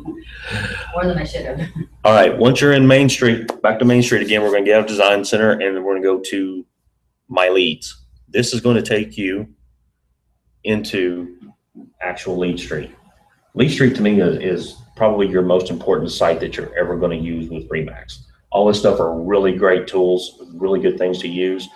more than I should have. All right. Once you're in Main Street, back to Main Street again, we're going to get out of Design Center and then we're going to go to My Leads. This is going to take you into actual Lead Street. Lead Street to me is probably your most important site that you're ever going to use with Remax. All this stuff are really great tools, really good things to use,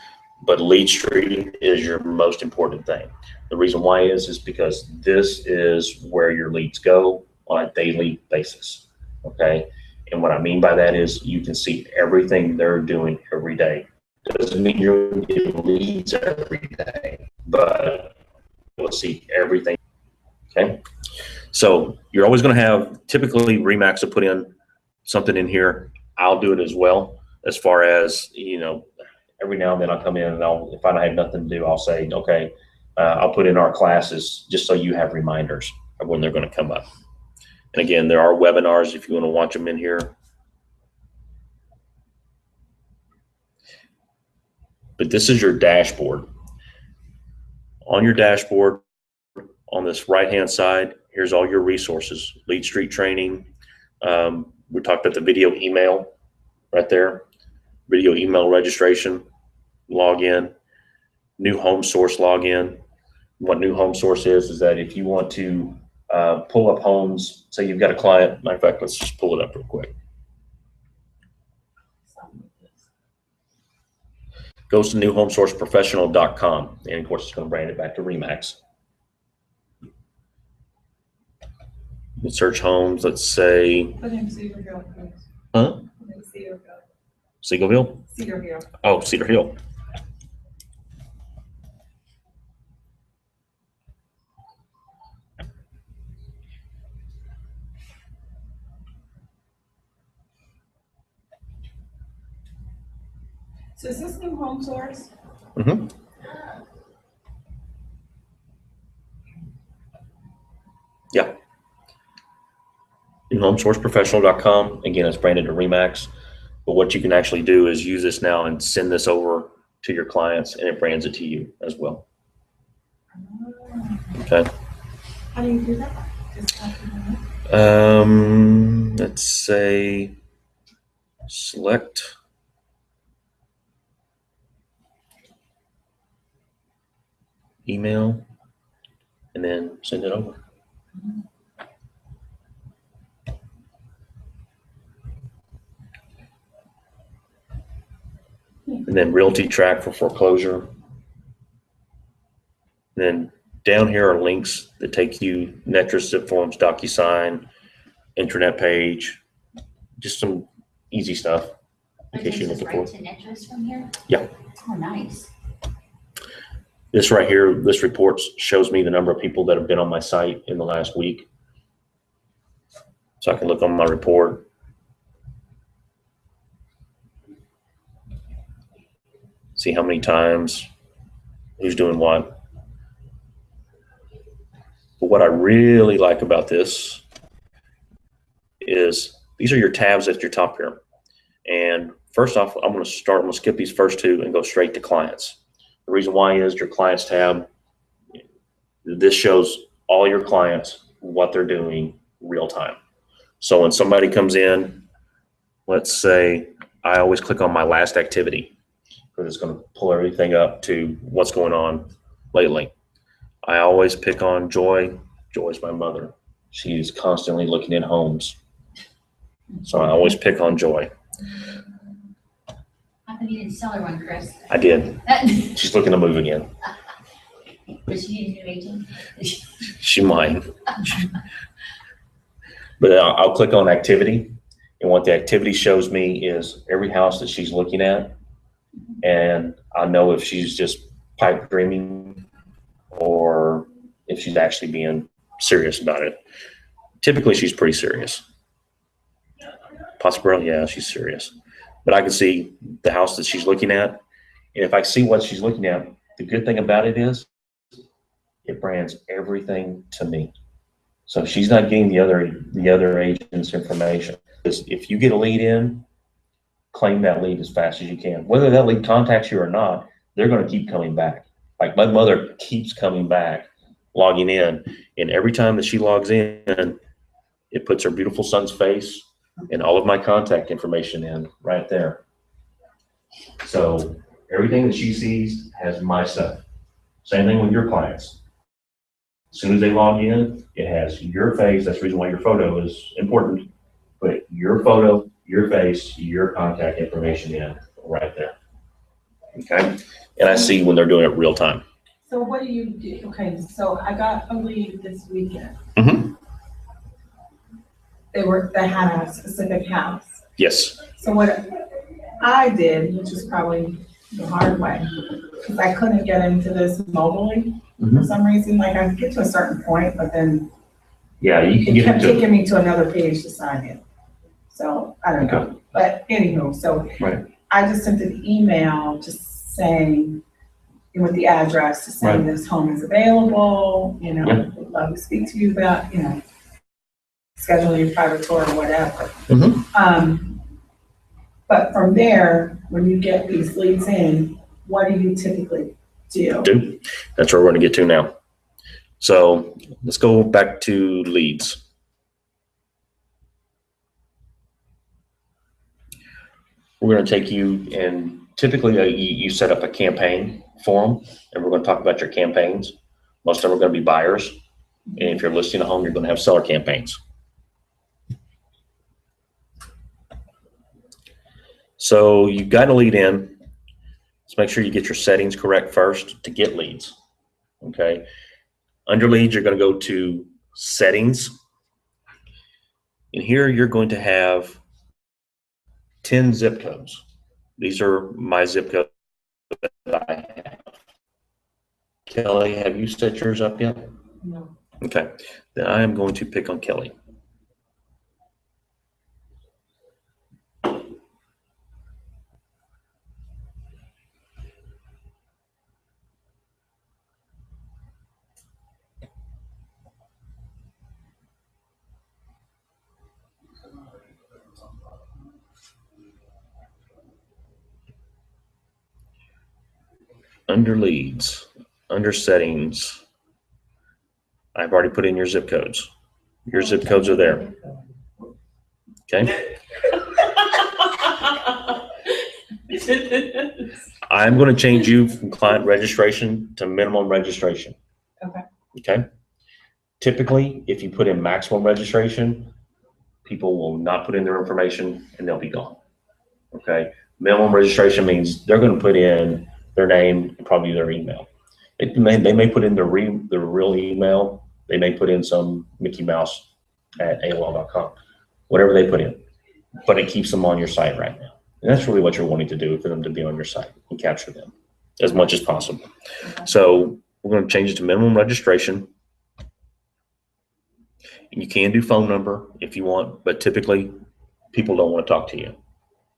but Lead Street is your most important thing. The reason why is because this is where your leads go on a daily basis, okay? And what I mean by that is you can see everything they're doing every day. Doesn't mean you're going to get leads every day, but you'll see everything, okay? So you're always going to have, typically Remax will put in something in here. I'll do it as well, as far as, every now and then I'll come in and if I don't have nothing to do, I'll say, okay, I'll put in our classes just so you have reminders of when they're going to come up. And again, there are webinars if you want to watch them in here. But this is your dashboard. On your dashboard, on this right-hand side, here's all your resources. Lead Street training. We talked about the video email right there. Video email registration, login, new home source login. What new home source is that if you want to pull up homes, say you've got a client, matter of fact, let's just pull it up real quick. Goes to newhomesourceprofessional.com, and of course it's going to brand it back to Remax. You search homes, let's say, Put in Cedar Hill, please. huh? Put in Cedar Hill. Seagoville? Cedar Hill. Oh, Cedar Hill. So is this new home source? Mm-hmm. Yeah. newhomesourceprofessional.com. Again, it's branded to Remax. But what you can actually do is use this now and send this over to your clients, and it brands it to you as well. Okay. How do you do that? Just copy that? Let's say select email and then send it over. And then realty track for foreclosure. And then down here are links that take you Netris, Zip Forms, DocuSign, intranet page, just some easy stuff in It case takes you're us looking right for. to Netris from here? Yeah. Oh, nice. This right here, this report shows me the number of people that have been on my site in the last week. So I can look on my report. See how many times, who's doing what. But what I really like about this is these are your tabs at your top here. And first off, I'm going to skip these first two and go straight to clients. The reason why is your clients tab. This shows all your clients, what they're doing real time. So when somebody comes in, let's say I always click on my last activity because it's going to pull everything up to what's going on lately. I always pick on Joy. Joy's my mother. She's constantly looking at homes. So I always pick on Joy. How come you didn't sell her one, Chris? I did. She's looking to move again. Does she need a new agent? She might. But I'll click on activity. And what the activity shows me is every house that she's looking at. And I know if she's just pipe dreaming or if she's actually being serious about it. Typically, she's pretty serious. Possibly, yeah, she's serious. But I can see the house that she's looking at. And if I see what she's looking at, the good thing about it is it brands everything to me. So she's not getting the other agent's information. Because if you get a lead in, claim that lead as fast as you can. Whether that lead contacts you or not, they're going to keep coming back. Like my mother keeps coming back, logging in. And every time that she logs in, it puts her beautiful son's face and all of my contact information in right there. So everything that she sees has my stuff. Same thing with your clients. As soon as they log in, it has your face. That's the reason why your photo is important. Put your photo, your face, your contact information in right there. Okay? And I see when they're doing it real time. So what do you do? Okay, so I got a lead this weekend. Mm-hmm. They had a specific house. Yes. So what I did, which is probably the hard way, because I couldn't get into this mobily for some reason. Like I could get to a certain point, but then Yeah, you can it get kept into taking me to another page to sign in. So I don't know. But anywho, so Right. I just sent an email just saying, with the address to say Right. this home is available, Yeah. would love to speak to you about, scheduling a private tour or whatever. Mm-hmm. But from there, when you get these leads in, what do you typically do? That's where we're going to get to now. So let's go back to leads. We're going to take you and typically you set up a campaign for them, and we're going to talk about your campaigns. Most of them are going to be buyers. And if you're listing a home, you're going to have seller campaigns. So you've got a lead in. Let's make sure you get your settings correct first to get leads. Okay. Under leads, you're going to go to settings. And here you're going to have 10 zip codes. These are my zip codes that I have. Kelly, have you set yours up yet? No. Okay. Then I am going to pick on Kelly. Under leads, under settings, I've already put in your zip codes. Your zip codes are there. Okay. I'm going to change you from client registration to minimum registration. Okay. Okay. Typically, if you put in maximum registration, people will not put in their information and they'll be gone. Okay. Minimum registration means they're going to put in their name and probably their email. They may put in their real email. They may put in some Mickey Mouse at AOL.com, whatever they put in, but it keeps them on your site right now. And that's really what you're wanting to do, for them to be on your site and capture them as much as possible. Okay. So we're going to change it to minimum registration. And you can do phone number if you want, but typically people don't want to talk to you.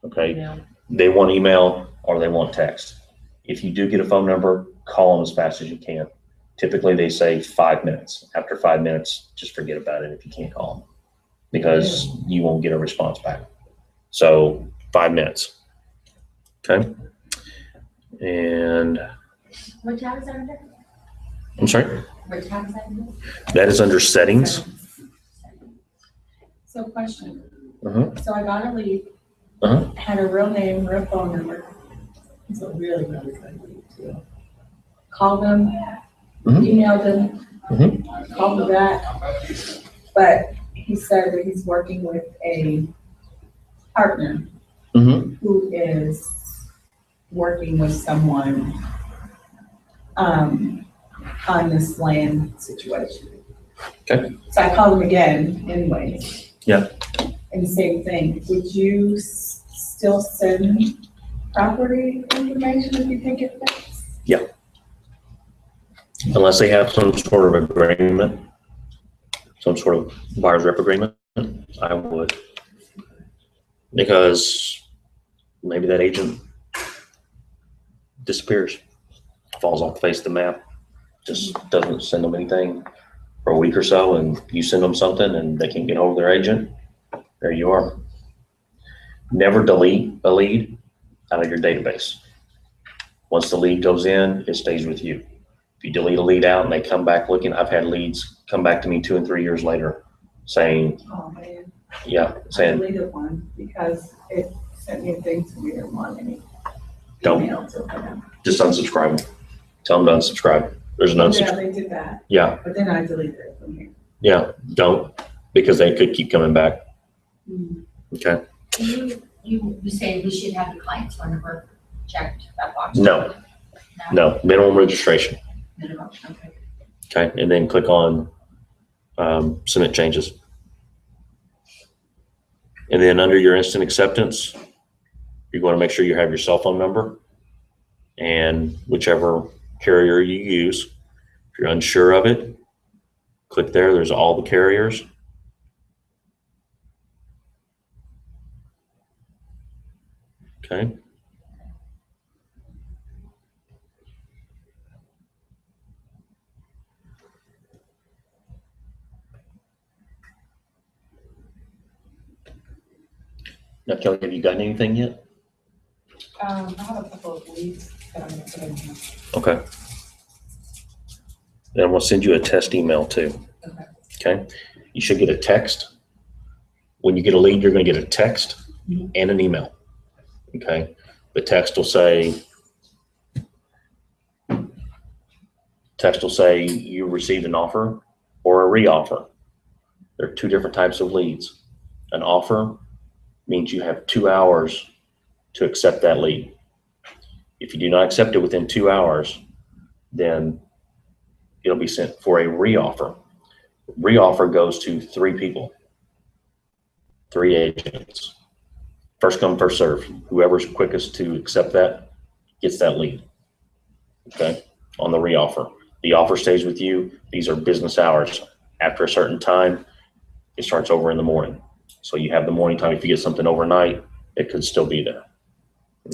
Okay. Yeah. They want email or they want text. If you do get a phone number, call them as fast as you can. Typically they say 5 minutes. After 5 minutes, just forget about it if you can't call them, because you won't get a response back. So 5 minutes. Okay. And What tab is that under? I'm sorry, What tab is that under? that is under settings. So question, Uh-huh. so I got a lead, Uh-huh. had a real name, real phone number. It's a really, really good lead too. Called them, Mhm. emailed them, Mhm. called them back. But he said that he's working with a partner Mm-hmm. who is working with someone on this land situation. Okay. So I called him again anyway. Yeah. And same thing, would you still send property information if you think it fits? Unless they have some sort of agreement, some sort of buyer's rep agreement, I would. Because maybe that agent disappears, falls off the face of the map, just doesn't send them anything for a week or so, and you send them something and they can't get hold of their agent, there you are. Never delete a lead out of your database. Once the lead goes in, it stays with you. If you delete a lead out and they come back looking, I've had leads come back to me 2 and 3 years later saying, Oh, man. yeah, I saying, deleted one because it sent me things we didn't want any. Don't. email to them. just unsubscribe them. Tell them to unsubscribe. There's an Yeah, unsubscribe. they did that, Yeah, but then I deleted it from here. yeah, don't, because they could keep coming back. Hmm. Okay. You say we should have the client's phone number checked that box? No, no, minimum registration. Minimum, okay. Okay, and then click on submit changes. And then under your instant acceptance, you're going to make sure you have your cell phone number and whichever carrier you use. If you're unsure of it, click there. There's all the carriers. Okay. Now, Kelly, have you gotten anything yet? I have a couple of leads that I'm gonna put in here. Okay. Then we'll send you a test email too. Okay. Okay. You should get a text. When you get a lead, you're going to get a text and an email. Okay. The text will say you received an offer or a re-offer. There are 2 different types of leads. An offer means you have 2 hours to accept that lead. If you do not accept it within 2 hours, then it'll be sent for a re-offer. Re-offer goes to 3 people, 3 agents. First come, first serve. Whoever's quickest to accept that gets that lead. Okay, on the re-offer. The offer stays with you. These are business hours. After a certain time, it starts over in the morning. So you have the morning time. If you get something overnight, it could still be there.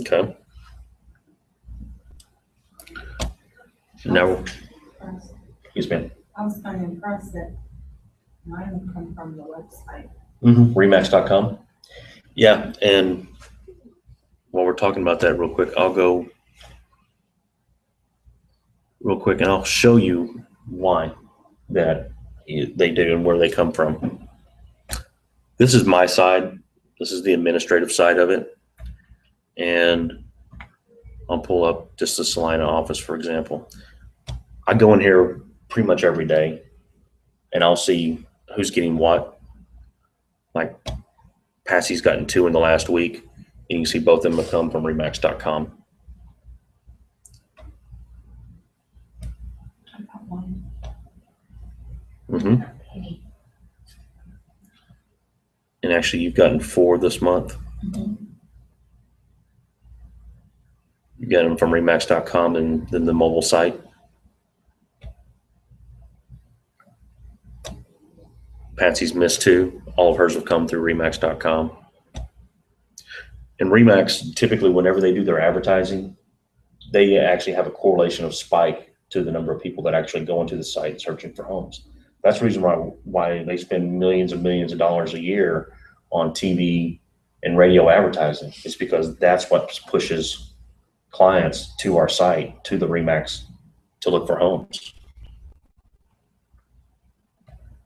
Okay. Now, yes, ma'am. I was kind of impressed that mine come from the website. Remax.com. Yeah, and while we're talking about that real quick, I'll go real quick and I'll show you why that they do and where they come from. This is my side. This is the administrative side of it. And I'll pull up just the Salina office, for example. I go in here pretty much every day and I'll see who's getting what. Like Patsy's gotten 2 in the last week. And you can see both of them have come from Remax.com. I got one. Mm-hmm. And actually, you've gotten 4 this month. You got them from Remax.com and then the mobile site. Patsy's missed 2. All of hers have come through Remax.com. And Remax, typically, whenever they do their advertising, they actually have a correlation of spike to the number of people that actually go into the site searching for homes. That's the reason why they spend millions and millions of dollars a year on TV and radio advertising. It's because that's what pushes clients to our site, to the RE/MAX, to look for homes.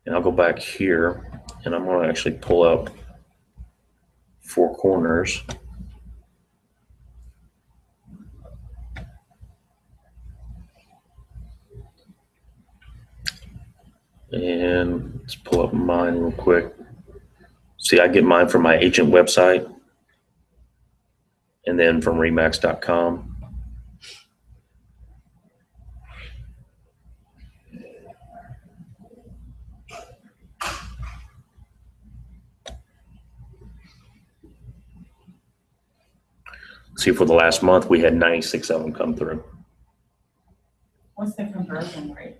And I'll go back here and I'm going to actually pull up Four Corners. And let's pull up mine real quick. See, I get mine from my agent website and then from remax.com. See, for the last month, we had 96 of them come through. What's the conversion rate?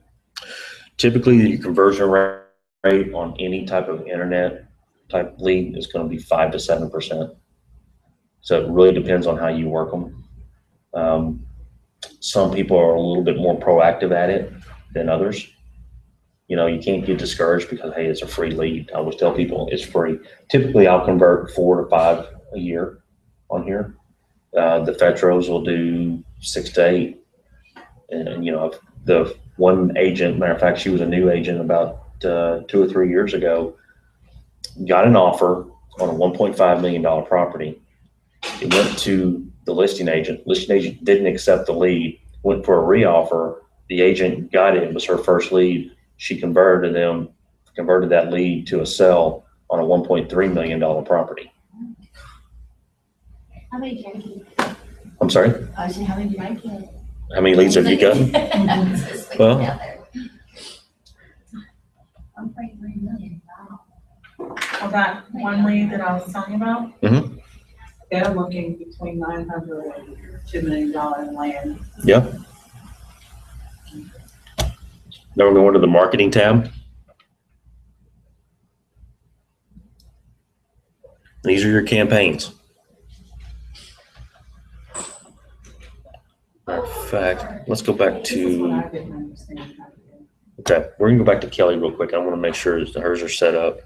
Typically, the conversion rate on any type of internet type lead is going to be 5 to 7%. So it really depends on how you work them. Some people are a little bit more proactive at it than others. You know, you can't get discouraged because, hey, it's a free lead. I always tell people it's free. Typically, I'll convert 4 to 5 a year on here. The Fetros will do 6 to 8. And you know, the one agent, matter of fact, she was a new agent about 2 or 3 years ago, got an offer on a $1.5 million property. It went to the listing agent. Listing agent didn't accept the lead, went for a reoffer. The agent got it. It was her first lead. She converted that lead to a sell on a $1.3 million property. How many can you? I'm sorry? I said, how many do I get? How many leads have you gotten? Well- Well. 1.3 million, wow. Well, that one lead that I was telling you about, Mhm. they're looking between $900 and $2 million in land. Yeah. Now we're going to the marketing tab. These are your campaigns. In fact, let's go back This is what to, I didn't understand how to do. okay, we're gonna go back to Kelly real quick. I want to make sure that hers are set up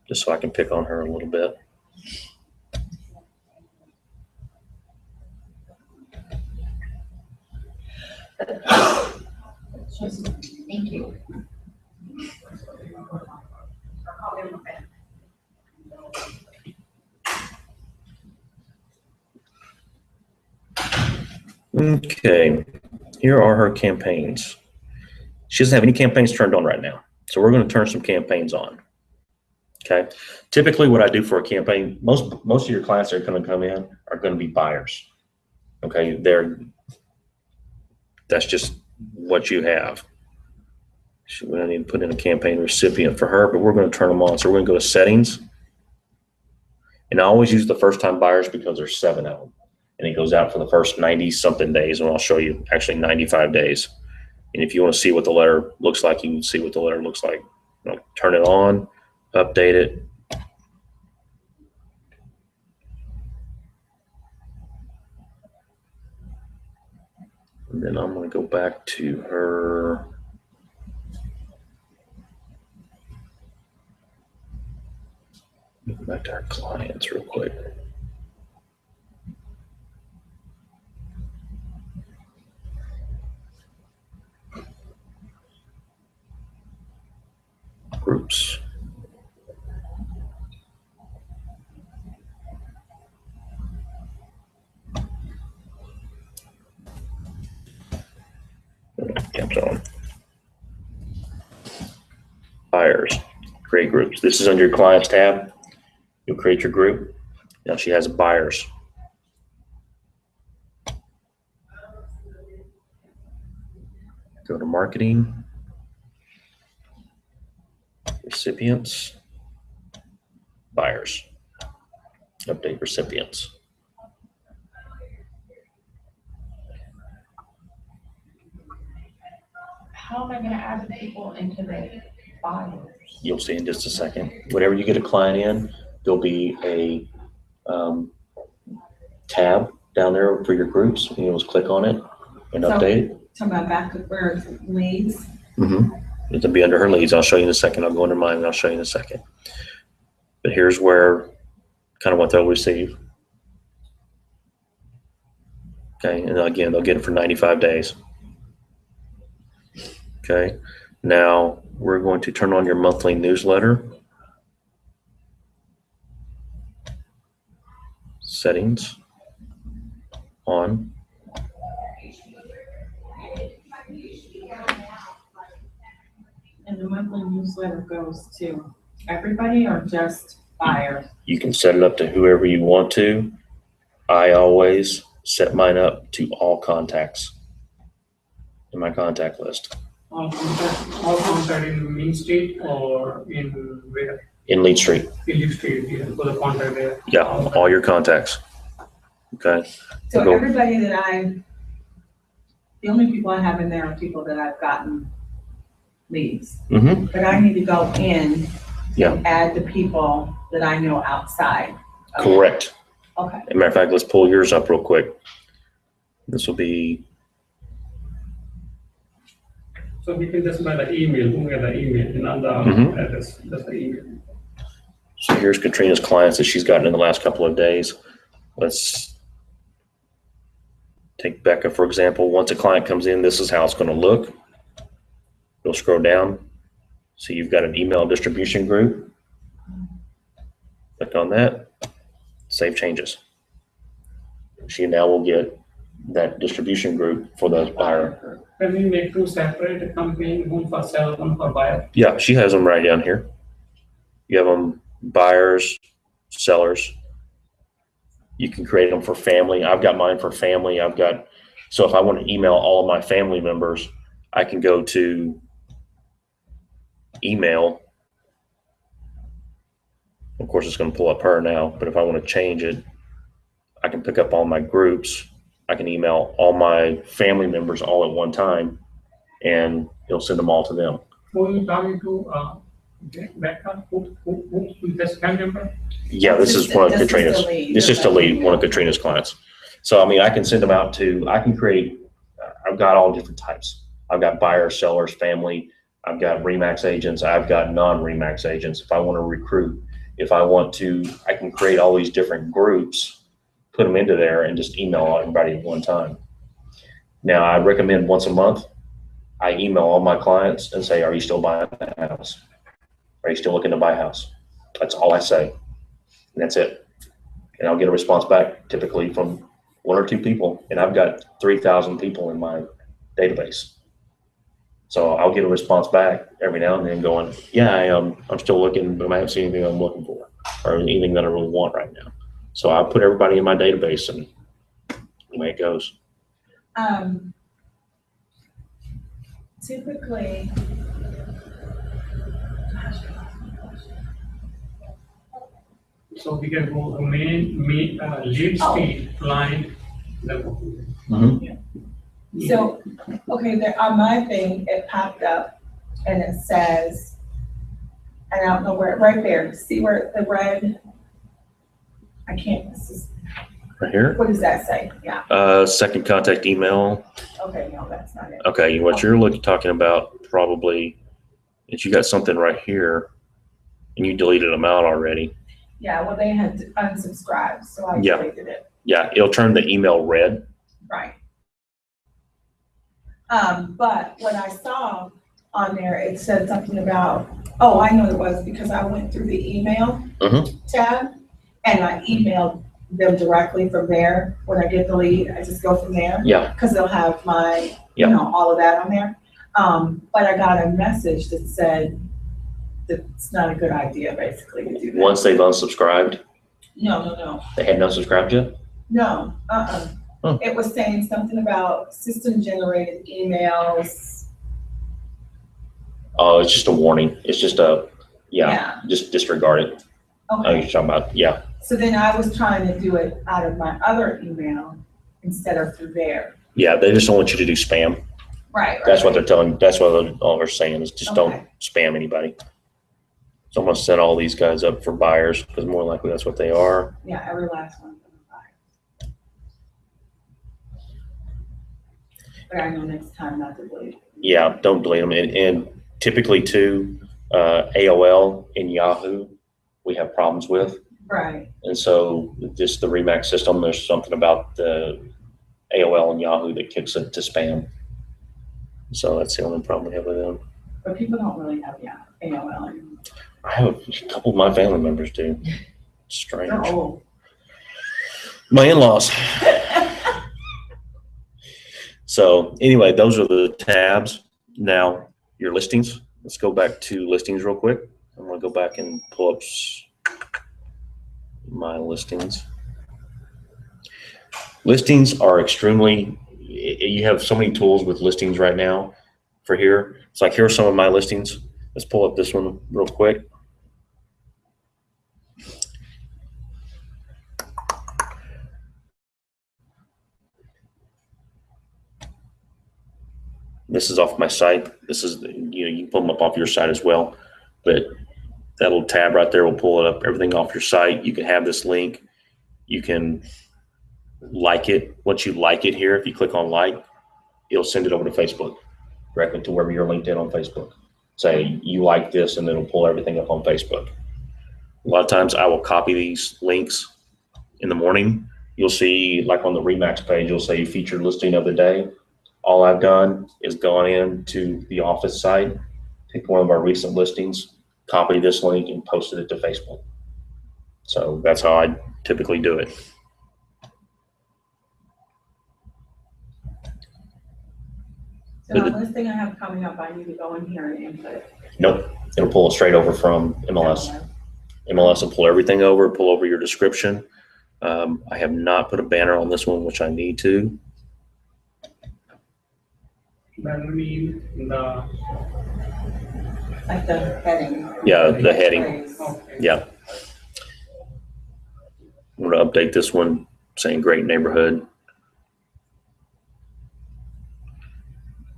just so I can pick on her a little bit. Thank you. Okay, here are her campaigns. She doesn't have any campaigns turned on right now. So we're going to turn some campaigns on. Okay. Typically what I do for a campaign, most of your clients that are going to come in are going to be buyers. Okay. That's just what you have. We don't need to put in a campaign recipient for her, but we're going to turn them on. So we're going to go to settings. And I always use the first time buyers because there's 7 of them. And it goes out for the first 90 something days. And I'll show you actually 95 days. And if you want to see what the letter looks like, you can see what the letter looks like. You know, turn it on, update it. And then I'm going to go back to her. Go back to our clients real quick. Groups. Caps on. Buyers. Create groups. This is under your clients tab. You'll create your group. Now she has buyers. Go to marketing. Recipients. Buyers. Update recipients. How am I gonna add the people into the buyers? You'll see in just a second. Whenever you get a client in, there'll be a tab down there for your groups. And you'll just click on it and So- update it. Talking about back to where it's leads. It'll be under her leads. I'll show you in a second. I'll go under mine and I'll show you in a second. But here's where kind of what they'll receive. Okay, and again, they'll get it for 95 days. Okay, now we're going to turn on your monthly newsletter. Settings on. And the monthly newsletter goes to everybody or just buyers? You can set it up to whoever you want to. I always set mine up to all contacts in my contact list. All contact in Main Street or in where? In Lead Street. In Lead Street, you can put a contact there. Yeah, all your contacts. Okay. So Go. everybody the only people I have in there are people that I've gotten leads. Mm-hmm. But I need to go in Yeah. and add the people that I know outside. Correct. Okay. As a matter of fact, let's pull yours up real quick. This will be, So we can just buy the email, who get the email, not the Mhm. address, just the email. so here's Katrina's clients that she's gotten in the last couple of days. Let's take Becca, for example. Once a client comes in, this is how it's going to look. You'll scroll down. So you've got an email distribution group. Click on that. Save changes. She now will get that distribution group for the buyer. Can we make two separate campaign, one for seller, one for buyer? Yeah, she has them right down here. You have them buyers, sellers. You can create them for family. I've got mine for family. So if I want to email all of my family members, I can go to email. Of course, it's going to pull up her now, but if I want to change it, I can pick up all my groups. I can email all my family members all at one time, and it'll send them all to them. Who are you talking to, Becca, who this family member? Yeah, this is one of Katrina's. This is to lead one of Katrina's clients. So, I mean, I can send them out I can create, I've got all different types. I've got buyers, sellers, family. I've got RE/MAX agents. I've got non-RE/MAX agents. If I want to recruit, if I want to, I can create all these different groups, put them into there and just email everybody at one time. Now, I recommend once a month, I email all my clients and say, are you still buying a house? Are you still looking to buy a house? That's all I say. And that's it. And I'll get a response back typically from one or two people. And I've got 3,000 people in my database. So I'll get a response back every now and then going, yeah, I'm still looking, but I haven't seen anything I'm looking for or anything that I really want right now. So I put everybody in my database and away it goes. Typically, So we can go to main lead street client. so, okay, there on my thing, it popped up and it says, and I don't know where, right there, see where the red, I can't, this is, Right here. what does that say? Yeah, Second contact email. okay, no, that's not it. Okay, what you're talking about probably is you got something right here and you deleted them out already. Yeah, well, they had to unsubscribe, so I Yeah. deleted it, Yeah, it'll turn the email red. right. But what I saw on there, it said something about, oh, I know it was because I went through the email tab and I emailed them directly from there. When I get the lead, I just go from there. Yeah. Because they'll have my, Yeah. all of that on there. But I got a message that said that it's not a good idea, basically, to do that. Once they've unsubscribed, No. they hadn't unsubscribed yet? No, Oh. It was saying something about system-generated emails. Oh, it's just a warning. It's just just disregard it. Oh, Okay, you're talking about, yeah. so then I was trying to do it out of my other email instead of through there. Yeah, they just don't want you to do spam. Right. That's what they're telling, that's what all they're saying is just don't Okay. spam anybody. So I'm gonna set all these guys up for buyers because more likely that's what they are. Yeah, every last one. But I know next time not to delete. Yeah, don't delete them. And typically too, AOL and Yahoo, we have problems with. Right. And so just the Remax system, there's something about the AOL and Yahoo that kicks it to spam. So that's the only problem we have with them. But people don't really have AOL anymore. I have a couple of my family members do. Strange. They're old. My in-laws. So anyway, those are the tabs. Now your listings. Let's go back to listings real quick. I'm gonna go back and pull up my listings. Listings are extremely, you have so many tools with listings right now for here. It's like, here are some of my listings. Let's pull up this one real quick. This is off my site. This is, you can pull them up off your site as well, but that little tab right there will pull it up, everything off your site. You can have this link. You can like it. Once you like it here, if you click on like, it'll send it over to Facebook, directly to wherever you're linked in on Facebook. Say you like this, and it'll pull everything up on Facebook. A lot of times I will copy these links in the morning. You'll see, like on the Remax page, you'll say featured listing of the day. All I've done is gone into the office site, picked one of our recent listings, copy this link, and posted it to Facebook. So that's how I typically do it. So the listing I have coming up, I need to go in here and input. Nope, it'll pull it straight over from MLS. MLS will pull everything over, pull over your description. I have not put a banner on this one, which I need to. That will be the, Like the heading. Yeah, the heading. okay. Yeah. I'm going to update this one saying great neighborhood.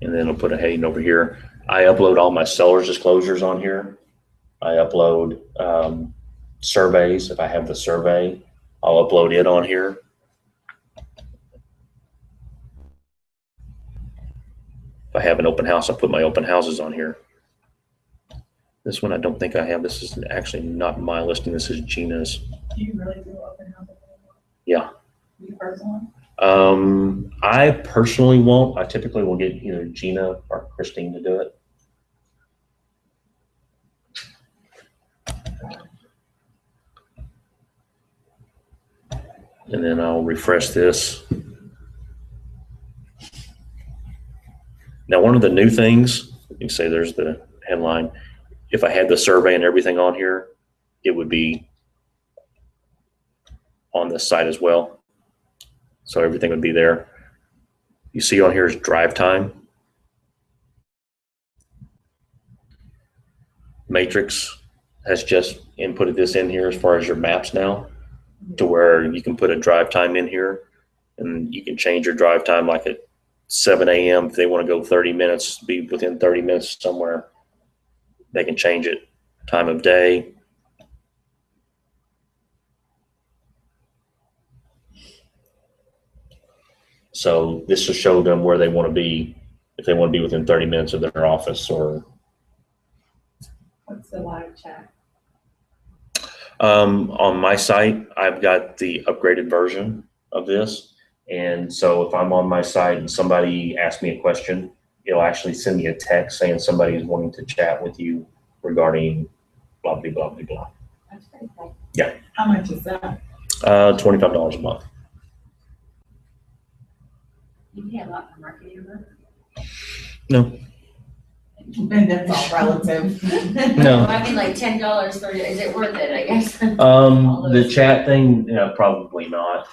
And then I'll put a heading over here. I upload all my seller's disclosures on here. I upload surveys. If I have the survey, I'll upload it on here. If I have an open house, I'll put my open houses on here. This one I don't think I have. This is actually not my listing. This is Gina's. Do you really do open house? Yeah. You personally? I personally won't. I typically will get either Gina or Christine to do it. And then I'll refresh this. Now, one of the new things, you can say there's the headline. If I had the survey and everything on here, it would be on this site as well. So everything would be there. You see on here is drive time. Matrix has just inputted this in here as far as your maps now, to where you can put a drive time in here, and you can change your drive time like at 7 a.m. If they want to go 30 minutes, be within 30 minutes somewhere, they can change it. Time of day. So this will show them where they want to be, if they want to be within 30 minutes of their office. Or What's the live chat? on my site, I've got the upgraded version of this. And so if I'm on my site and somebody asks me a question, it'll actually send me a text saying somebody is wanting to chat with you regarding blah, blah, blah, blah, blah. That's pretty cool. Yeah. How much is that? $25 a month. You pay a lot for marketing, huh? No. And that's all relative. No. I mean, like $10 for, is it worth it, I guess? The chat thing, probably not.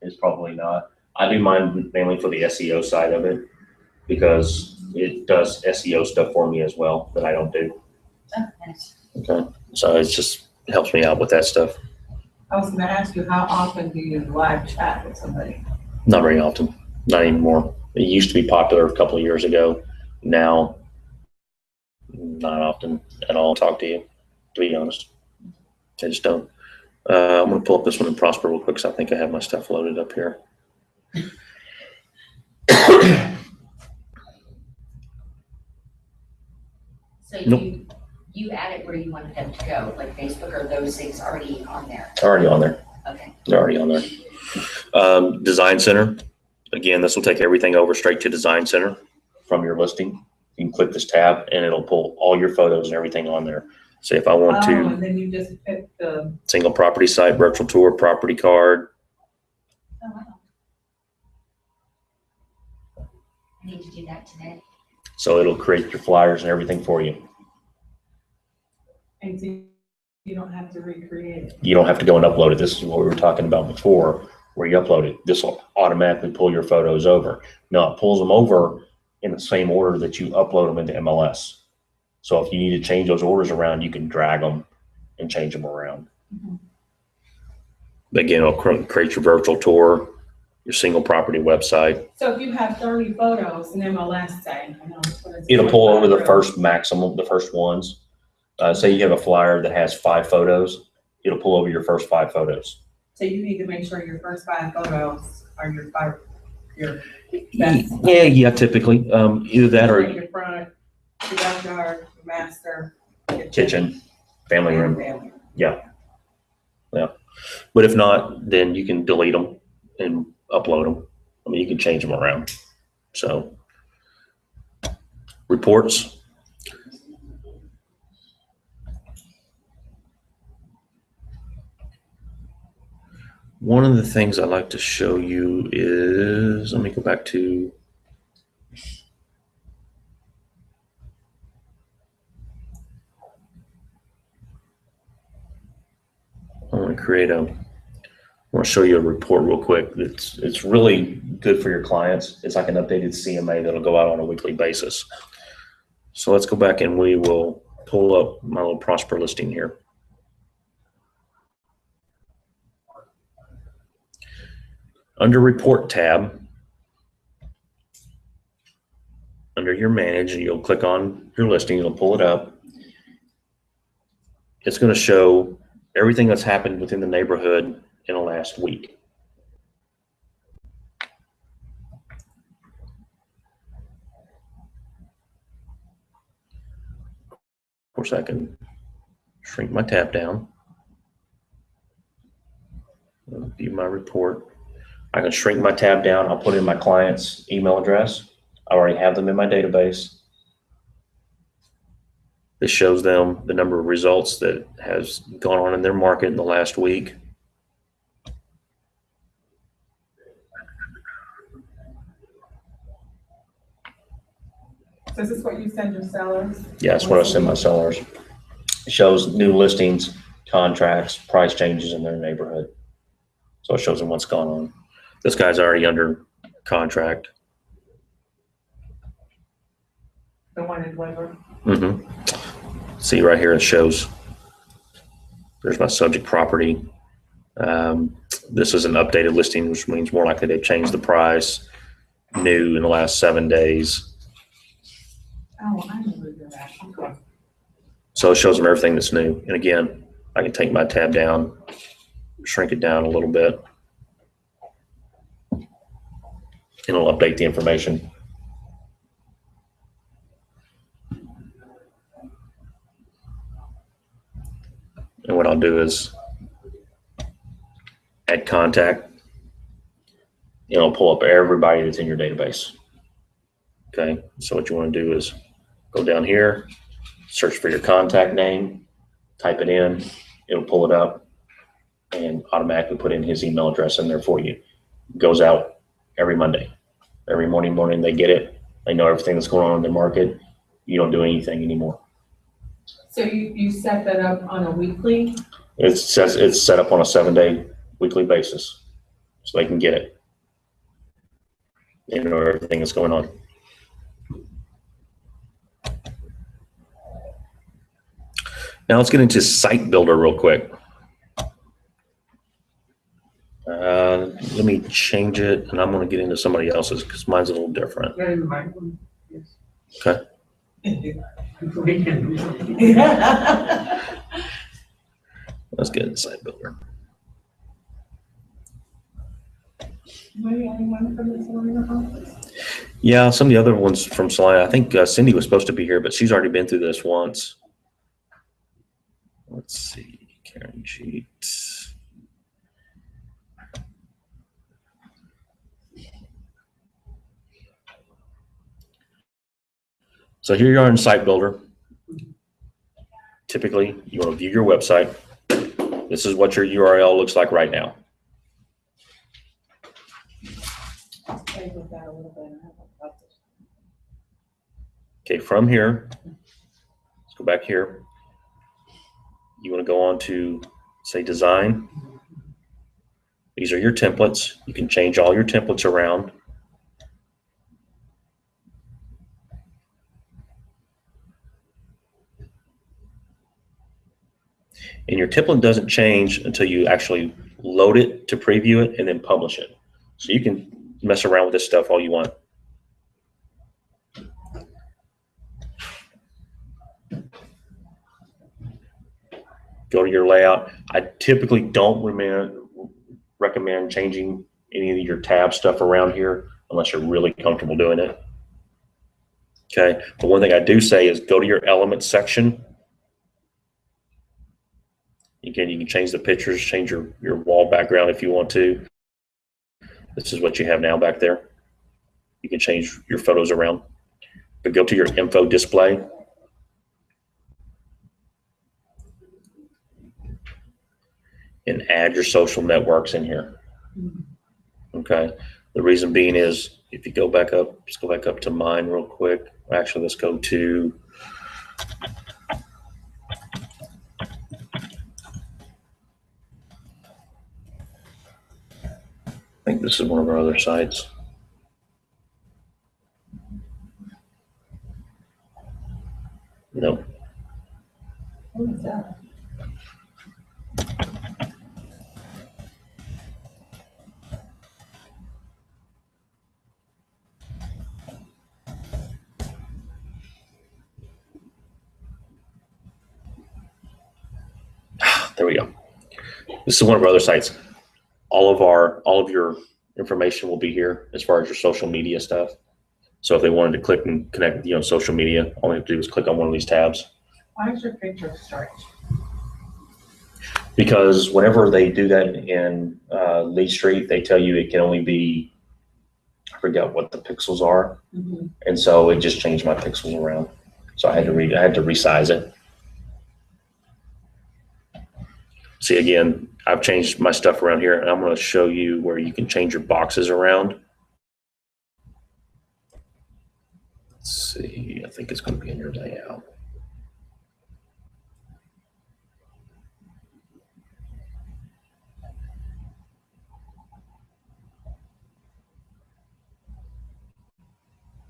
It's probably not. I do mine mainly for the SEO side of it, because it does SEO stuff for me as well that I don't do. Oh, nice. Okay. So it helps me out with that stuff. I was gonna ask you, how often do you live chat with somebody? Not very often. Not anymore. It used to be popular a couple of years ago. Now, not often at all. Talk to you, to be honest. I just don't. I'm going to pull up this one in Prosper real quick, because I think I have my stuff loaded up here. So Nope. you add it where you want them to go, like Facebook, or those things already on there? Already on there. Okay. They're already on there. Design Center. Again, this will take everything over straight to Design Center from your listing. You can click this tab and it'll pull all your photos and everything on there. Say if I want to, and then you just pick the. single property site, virtual tour, property card. Oh, wow. I need to do that today. So it'll create your flyers and everything for you. And so you don't have to recreate it. You don't have to go and upload it. This is what we were talking about before, where you upload it. This will automatically pull your photos over. Now it pulls them over in the same order that you upload them into MLS. So if you need to change those orders around, you can drag them and change them around. Again, it'll create your virtual tour, your single property website. So if you have 30 photos in MLS, say, It'll pull over the first maximum, the first ones. Say you have a flyer that has 5 photos, it'll pull over your first 5 photos. So you need to make sure your first 5 photos are your best. Yeah, typically. Either that or Your front, your backyard, your master. kitchen, family room. Family. Yeah. But if not, then you can delete them and upload them. I mean, you can change them around. So, reports. One of the things I like to show you is, let me go back to, I want to show you a report real quick. It's really good for your clients. It's like an updated CMA that'll go out on a weekly basis. So let's go back and we will pull up my little Prosper listing here. Under Report tab, under your Manage, you'll click on your listing, it'll pull it up. It's going to show everything that's happened within the neighborhood in the last week. Of course, I can shrink my tab down. View my report. I can shrink my tab down. I'll put in my client's email address. I already have them in my database. This shows them the number of results that has gone on in their market in the last week. So is this what you send your sellers? Yeah, that's what I send my sellers. It shows new listings, contracts, price changes in their neighborhood. So it shows them what's gone on. This guy's already under contract. The one in Weber? See right here, it shows, there's my subject property. This is an updated listing, which means more likely they've changed the price, new in the last 7 days. Oh, I know where you're at. Okay. So it shows them everything that's new. And again, I can take my tab down, shrink it down a little bit. And it'll update the information. And what I'll do is add contact. It'll pull up everybody that's in your database. Okay, so what you want to do is go down here, search for your contact name, type it in, it'll pull it up and automatically put in his email address in there for you. It goes out every Monday. Every morning they get it. They know everything that's going on in their market. You don't do anything anymore. So you set that up on a weekly? It's set up on a 7-day weekly basis, so they can get it. They know everything that's going on. Now let's get into Site Builder real quick. Let me change it, and I'm going to get into somebody else's because mine's a little different. Yeah, in my one, yes. Okay. We can do something. Let's get into Site Builder. Yeah, some of the other ones from Salina. I think Cindy was supposed to be here, but she's already been through this once. let's see, Karen sheet. So here you are in Site Builder. Typically, you want to view your website. This is what your URL looks like right now. Play with that a little bit. I haven't got this. Okay, from here, let's go back here. You want to go on to, say, design. These are your templates. You can change all your templates around. And your template doesn't change until you actually load it to preview it and then publish it. So you can mess around with this stuff all you want. Go to your layout. I typically don't recommend changing any of your tab stuff around here unless you're really comfortable doing it. Okay, but one thing I do say is go to your elements section. Again, you can change the pictures, change your wall background if you want to. This is what you have now back there. You can change your photos around. But go to your info display. And add your social networks in here. Okay. The reason being is if you go back up, let's go back up to mine real quick. Actually, let's go to I think this is one of our other sites. No. What is that? There we go. This is one of our other sites. All of your information will be here as far as your social media stuff. So if they wanted to click and connect, social media, all they have to do is click on one of these tabs. Why is your picture strange? Because whenever they do that in Lee Street, they tell you it can only be, I forget what the pixels are, and so it just changed my pixels around. So I had to resize it. See, again, I've changed my stuff around here, and I'm going to show you where you can change your boxes around. Let's see, I think it's going to be in your layout.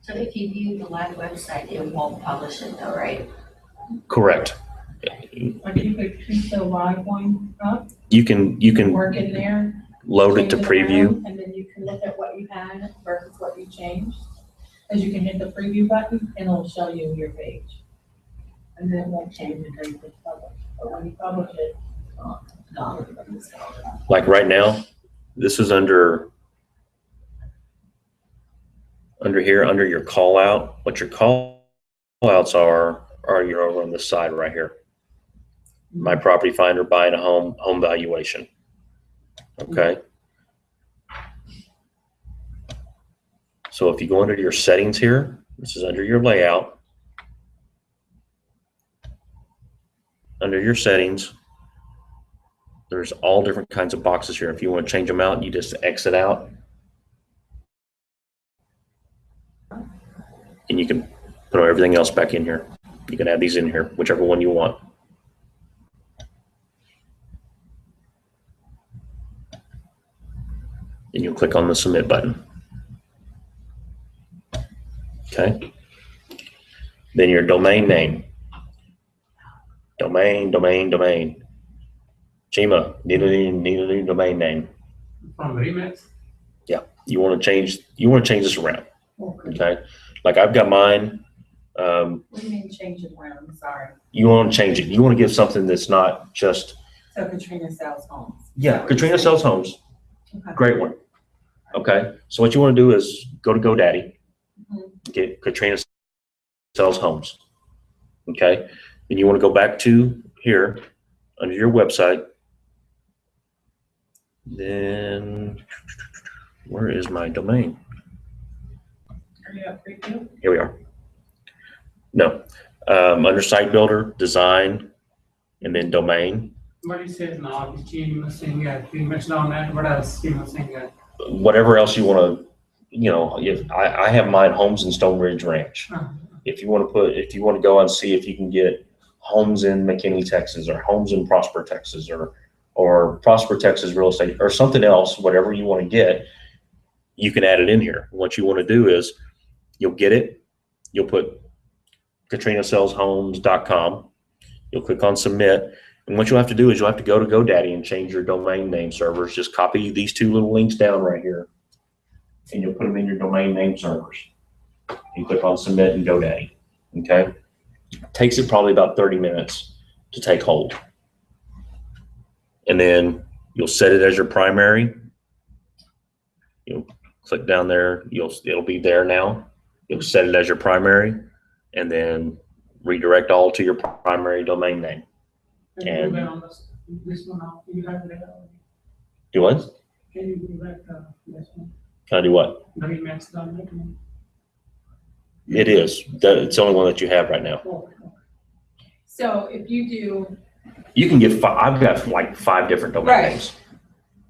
So if you view the live website, it won't publish it though, right? Correct. Like you could keep the live one up, You can work in there. load it to change preview. around, and then you can look at what you had versus what you changed. As you can hit the preview button and it'll show you your page. And then it won't change until you click publish. But when you publish it, no. Like right now, this is under here, under your call out. What your call outs are you're over on this side right here. My property finder, buying a home valuation. Okay. So if you go under your settings here, this is under your layout. Under your settings, there's all different kinds of boxes here. If you want to change them out, you just exit out. And you can put everything else back in here. You can add these in here, whichever one you want. And you'll click on the submit button. Okay. Then your domain name. Domain. Chima, need a new domain name. From Remax? Yeah. You want to change this around. Okay. Like I've got mine. What do you mean change it around? I'm sorry. You want to change it. You want to give something that's not just. So Katrina sells homes. Yeah, Katrina sells homes. Okay. Great one. Okay. So what you want to do is go to GoDaddy. Get Katrina sells homes. Okay. Then you want to go back to here under your website. Then, where is my domain? Are you up, preview? Here we are. No, under site builder, design, and then domain. What it says now, the team is saying that remix.net, what else team is saying that? Whatever else you want to, if I have mine, Homes in Stonebridge Ranch. If you want to go and see if you can get homes in McKinney, Texas, or homes in Prosper, Texas, or Prosper, Texas real estate, or something else, whatever you want to get, you can add it in here. What you want to do is you'll get it. You'll put KatrinaSellsHomes.com. You'll click on submit. And what you'll have to do is you'll have to go to GoDaddy and change your domain name servers. Just copy these two little links down right here, and you'll put them in your domain name servers. You click on submit in GoDaddy. Okay? Takes it probably about 30 minutes to take hold. And then you'll set it as your primary. You'll click down there. It'll be there now. You'll set it as your primary, and then redirect all to your primary domain name. Can you do that on this one now? You have it already. Do what? Can you do that, this one? Can I do what? The remix.net? It is. It's the only one that you have right now. Oh, So if you do, You can get I've got like 5 different domain Right. names.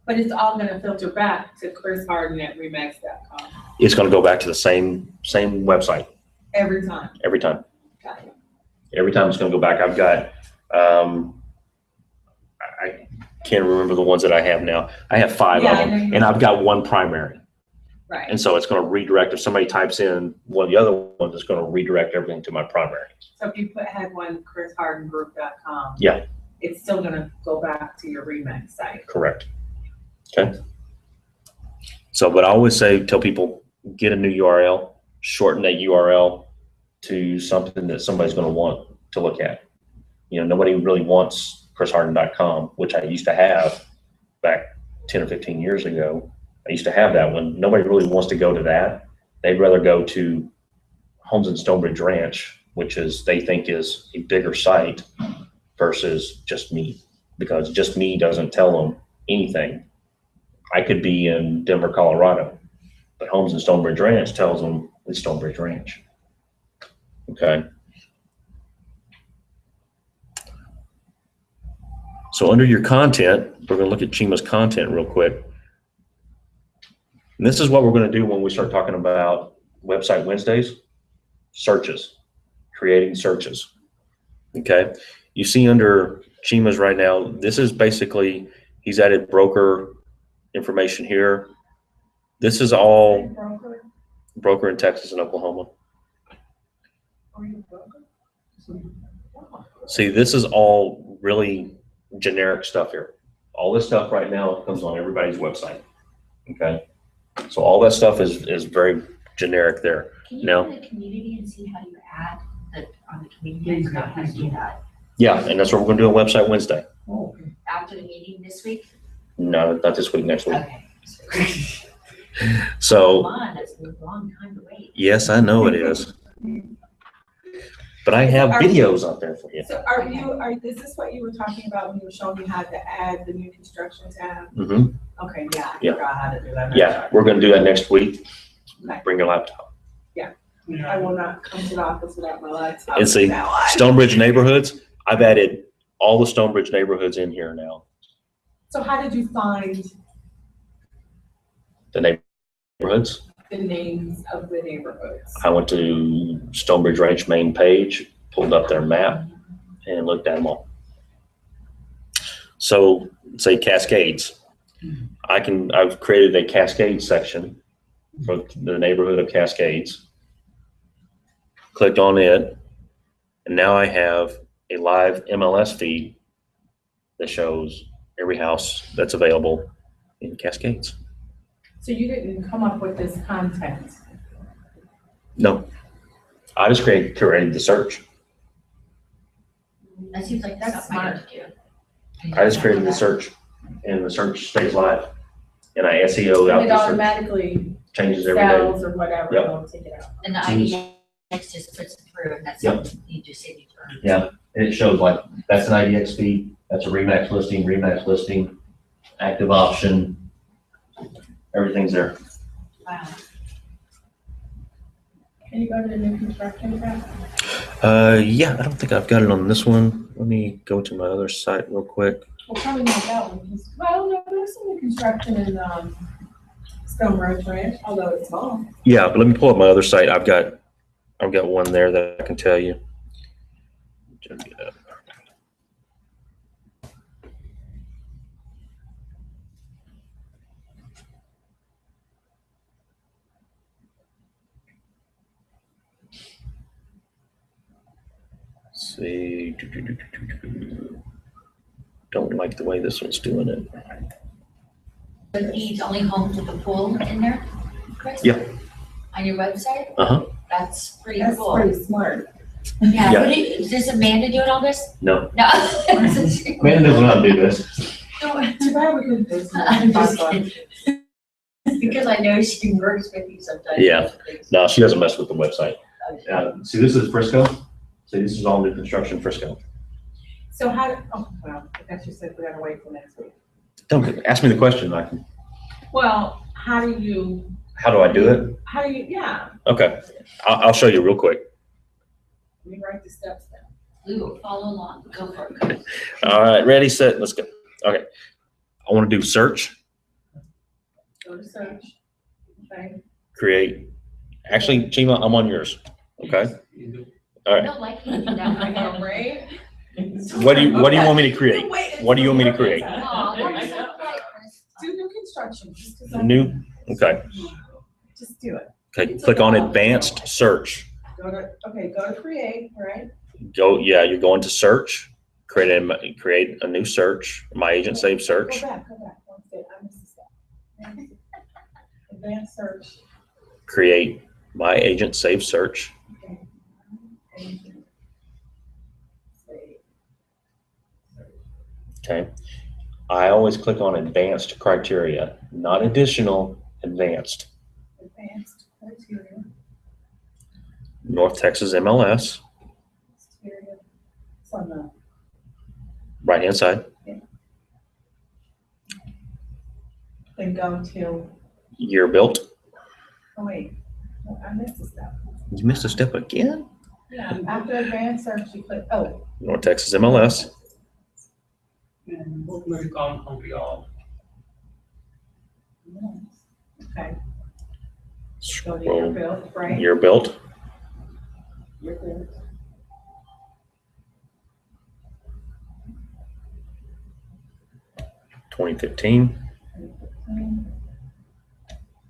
but it's all gonna filter back to Chris Harden at remax.com It's going to go back to the same website every time. every time. Got it. Every time it's going to go back. I've got, I can't remember the ones that I have now. I have 5 Yeah, of I know them, you and have. I've got one primary. Right. And so it's going to redirect. If somebody types in one of the other ones, it's going to redirect everything to my primary. So if you had one chrishardengroup.com. Yeah. It's still gonna go back to your Remax site. Correct. Okay. So, but I always tell people, get a new URL, shorten that URL to something that somebody's going to want to look at. Nobody really wants chrisharden.com, which I used to have back 10 or 15 years ago. I used to have that one. Nobody really wants to go to that. They'd rather go to Homes in Stonebridge Ranch, which they think is a bigger site versus Just Me, because Just Me doesn't tell them anything. I could be in Denver, Colorado, but Homes in Stonebridge Ranch tells them it's Stonebridge Ranch. Okay. So under your content, we're going to look at Chima's content real quick. And this is what we're going to do when we start talking about Website Wednesdays. Searches, creating searches. Okay. You see under Chima's right now, this is basically, he's added broker information here. This is all broker in Texas and Oklahoma. See, this is all really generic stuff here. All this stuff right now comes on everybody's website. Okay. So all that stuff is very generic there. Can you No. go to the community and see how you add on the community? I forgot how to do that. Yeah, and that's what we're gonna do on Website Wednesday. Oh, okay. After the meeting this week? No, not this week, next week. Okay. So, Come on, that's a long time to wait. yes, I know it is. But I have videos out there for you. So is this what you were talking about when you were showing me how to add the new construction tab? Mhm. Okay, yeah, I Yeah. forgot how to do that. Yeah, we're gonna do that next week. Okay. Bring your laptop. I will not come to the office without my laptop. And see, Now I- Stonebridge neighborhoods, I've added all the Stonebridge neighborhoods in here now. So how did you find The neighborhoods. the names of the neighborhoods? I went to Stonebridge Ranch main page, pulled up their map, and looked at them all. So, say Cascades. I've created a Cascades section for the neighborhood of Cascades. Clicked on it, and now I have a live MLS feed that shows every house that's available in Cascades. So you didn't come up with this content? No, I just created the search. That seems like That's something I need to do. I just created the search, and the search stays live. And I SEO out And it the search, automatically changes every day. sells or whatever, Yep. it'll take it out. And the Jeez. ID Next just puts it through and that's Yep. something you just signature. Yeah, and it shows like, that's an IDX fee, that's a Remax listing, active option, everything's there. Wow. Can you go to the new construction tab? Yeah, I don't think I've got it on this one. Let me go to my other site real quick. Well, probably not that one, because, well, no, there's some new construction in, Stone Road Ranch, although it's small. Yeah, but let me pull up my other site. I've got one there that I can tell you. Let's see. Don't like the way this one's doing it. But he's only homes with a pool in there, Chris? Yeah. On your website? Uh-huh. That's pretty That's cool. pretty smart. Yeah, Yeah. is Amanda doing all this? No, No. man doesn't know how to do this. Too bad we couldn't do I'm just some. kidding. Because I know she works with you sometimes. Yeah. No, she doesn't mess with the website. See, this is Frisco. See, this is all new construction Frisco. So how, oh, well, I guess you said we gotta wait till next week. Don't ask me the question. Well, how do you, How do it? yeah, Okay, I'll show you real quick. let me write the steps down. We will follow along. Go for it. All right, ready, set, let's go. Okay, I want to do search, Go to search, okay? create. Actually, Chima, I'm on yours. Okay. All I right. don't like you do that I know, right right? What do you want me to create? Wait, What do you want me to create? Aw, that was so polite, Chris. Do new construction, just 'cause I- New. Okay. Just do it. Okay. Click on advanced search. Go to create, right? Go. Yeah, you're going to search. Create a new search. My agent save search. Go back, one step, I missed a step. Advanced search. Create my agent save search. Okay. I always click on advanced criteria, not additional, advanced. Advanced criteria. North Texas MLS, Criteria. It's on the, right hand side. then go to, Year built. oh wait, I missed a step. You missed a step again? Yeah, after advanced search, you click, oh. North Texas MLS. And book may come from your Okay, go to your Scroll. build, right? Year built. Your build. Twenty 2015.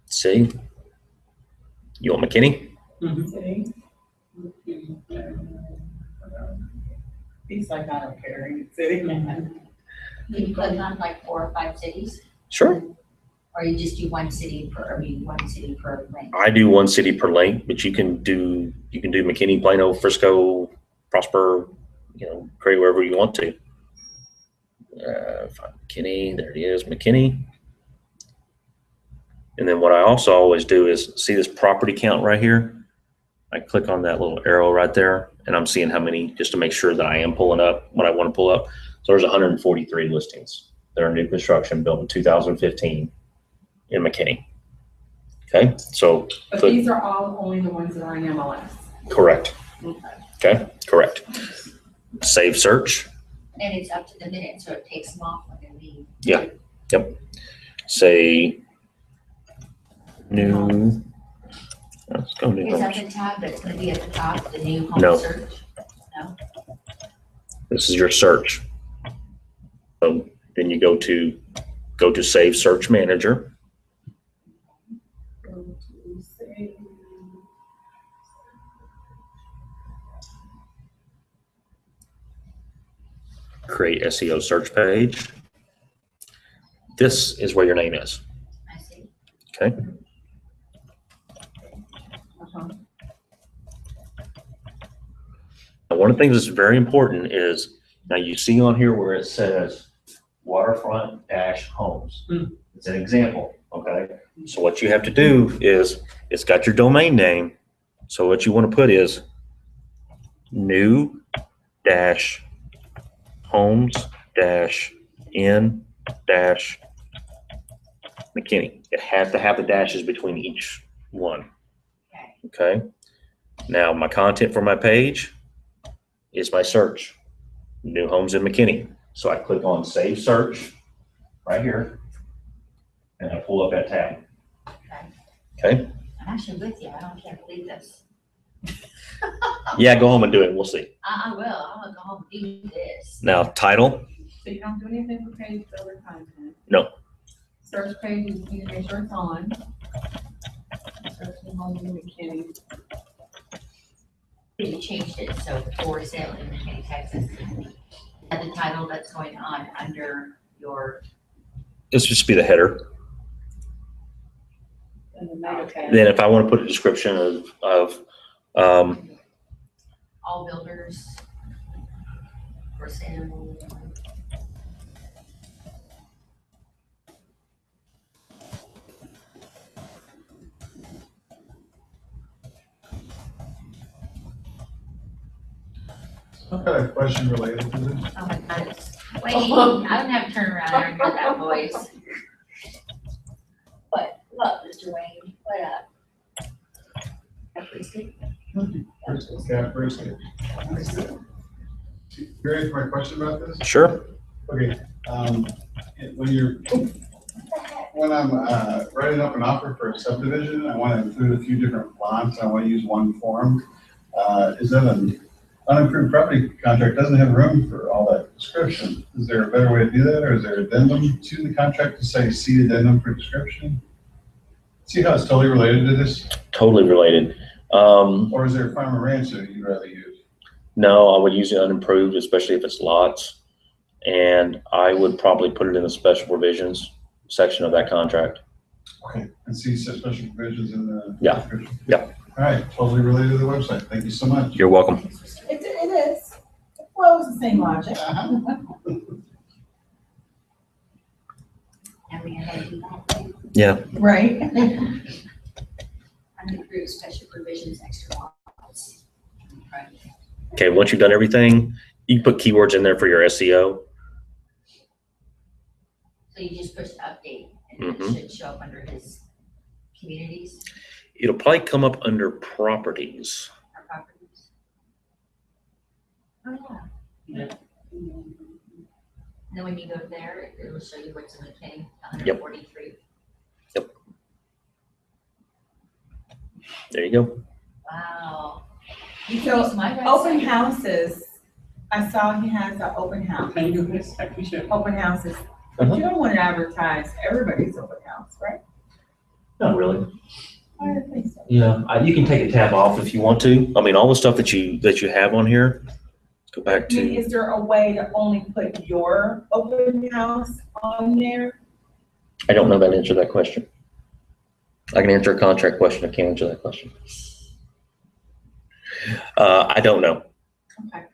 See? You want McKinney? City. He's like, I don't care, city. You click on like 4 or 5 cities, Sure. or you just do one city per link? I do one city per link, but you can do McKinney, Plano, Frisco, Prosper, create wherever you want to. Find McKinney, there it is, McKinney. And then what I also always do is see this property count right here. I click on that little arrow right there, and I'm seeing how many, just to make sure that I am pulling up what I want to pull up. So there's 143 listings that are new construction built in 2015 in McKinney. Okay, so But click- these are all only the ones that are in MLS. correct. Okay. Okay, correct. Save search. And it's up to the minute, so it takes them off when they leave. Yeah. Yep. Say new. Let's go new Is that homes. the tab that's gonna be at the top, the new home No. search? No? This is your search. So then you go to save search manager. Go to save. Create SEO search page. This is where your name is. I see. Okay. Uh-huh. Now, one of the things that's very important is, now you see on here where it says waterfront dash homes. It's an example, okay? So what you have to do is, it's got your domain name, So what you want to put is new dash homes dash in dash McKinney. It has to have the dashes between each one. Okay. Now my content for my page is my search, new homes in McKinney. So I click on save search right here and I pull up that tab. Okay. I'm actually with you. Can't believe this. Yeah, go home and do it. We'll see. I will. I'm gonna go home and do this. Now title. So you don't do anything for page builder content? No. Search page, you need to make sure it's on. Search the home in McKinney. You changed it, so for sale in McKinney, Texas. And the title that's going on under your, This just be the header. And the mega tab. Then if I want to put a description of all builders for sale. I've got a question related to this. Oh my God, wait, I don't have to turn around and hear that voice. What, Mr. Wayne, what up? Brisket? Yeah, brisket. You ready for my question about this? sure. Okay, when I'm writing up an offer for a subdivision, I want to include a few different lots. I want to use one form. Is that an unapproved property contract doesn't have room for all that description? Is there a better way to do that, or is there addendum to the contract to say see addendum for description? See how it's totally related to this? Totally related. Or is there a farm and ranch that you'd rather use? No, I would use it unimproved, especially if it's lots. And I would probably put it in the special provisions section of that contract. Okay, and see special provisions in the Yeah, description? yeah. All right, totally related to the website. Thank you so much. You're welcome. It is. It flows the same logic. Uh-huh. And we had to do that. Yeah. Right. Unapproved special provisions, extra lots. Right. Okay, once you've done everything, you can put keywords in there for your SEO. So you just push update and it should show up under his communities It'll probably come up under properties. or properties. Oh, yeah. And then when you go there, it'll show you what's in the McKinney, 143. There you go. Wow. You So, can use my website. Open houses, I saw he has an open house, Can you do this? I appreciate it. open houses. But you don't want to advertise everybody's open house, right? Not really. I don't think so. Yeah, you can take a tab off if you want to. I mean, all the stuff that you have on here. Let's go back I mean, to. is there a way to only put your open house on there? I don't know that answer to that question. I can answer a contract question. I can't answer that question. I don't know. Okay.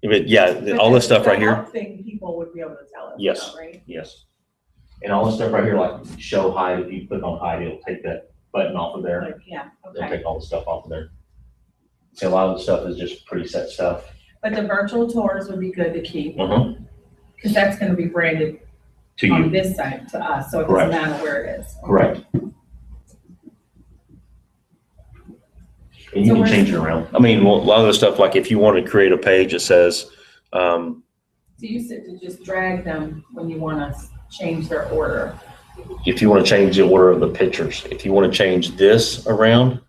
But yeah, all this stuff right here. The help thing people would be able to tell us. Yes. about, right? Yes. And all this stuff right here, like show hide, if you click on hide, it'll take that button off of there. Like, yeah, It'll okay. take all the stuff off of there. See, a lot of the stuff is just preset stuff. But the virtual tours would be good to keep, Uh-huh. because that's gonna be branded To on you. this side to us, so it Correct. doesn't matter where it is. Correct. And you So can where's- change it around. I mean, well, a lot of the stuff, like if you want to create a page that says, So you said to just drag them when you wanna change their order. if you want to change the order of the pictures, if you want to change this around,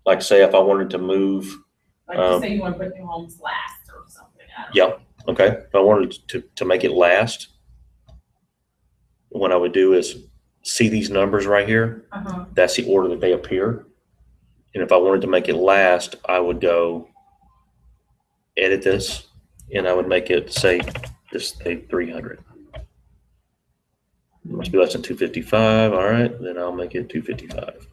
like say if I wanted to move, Like, just say you wanna put new homes last or something. I don't know. yeah, okay. If I wanted to make it last, what I would do is see these numbers right here. Uh-huh. That's the order that they appear. And if I wanted to make it last, I would go edit this and I would make it say 300. It must be less than 255. All right, then I'll make it 255.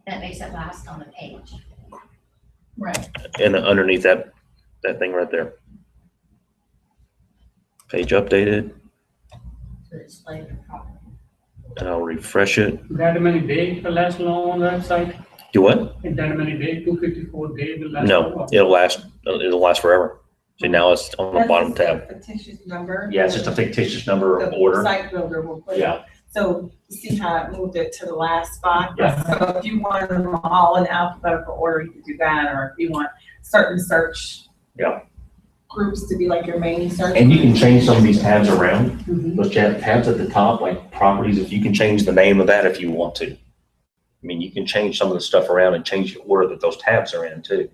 That makes it last on the page. Right. And underneath that thing right there. Page updated. To display the property. And I'll refresh it. That many days will last long on the website? Do what? In that many days, 254 days will last No, long? it'll last forever. See, now it's on the That's bottom just a tab. fictitious number. Yeah, it's just a fictitious number of The order. site builder will put it. Yeah. So you see how I moved it to the last spot? Yeah. So if you want them all in alphabetical order, you can do that, or if you want certain search. Yeah. Groups to be like your main search. And you can change some of these tabs around. Mhm. Those tabs at the top, like properties, if you can change the name of that if you want to. I mean, you can change some of the stuff around and change the order that those tabs are in too.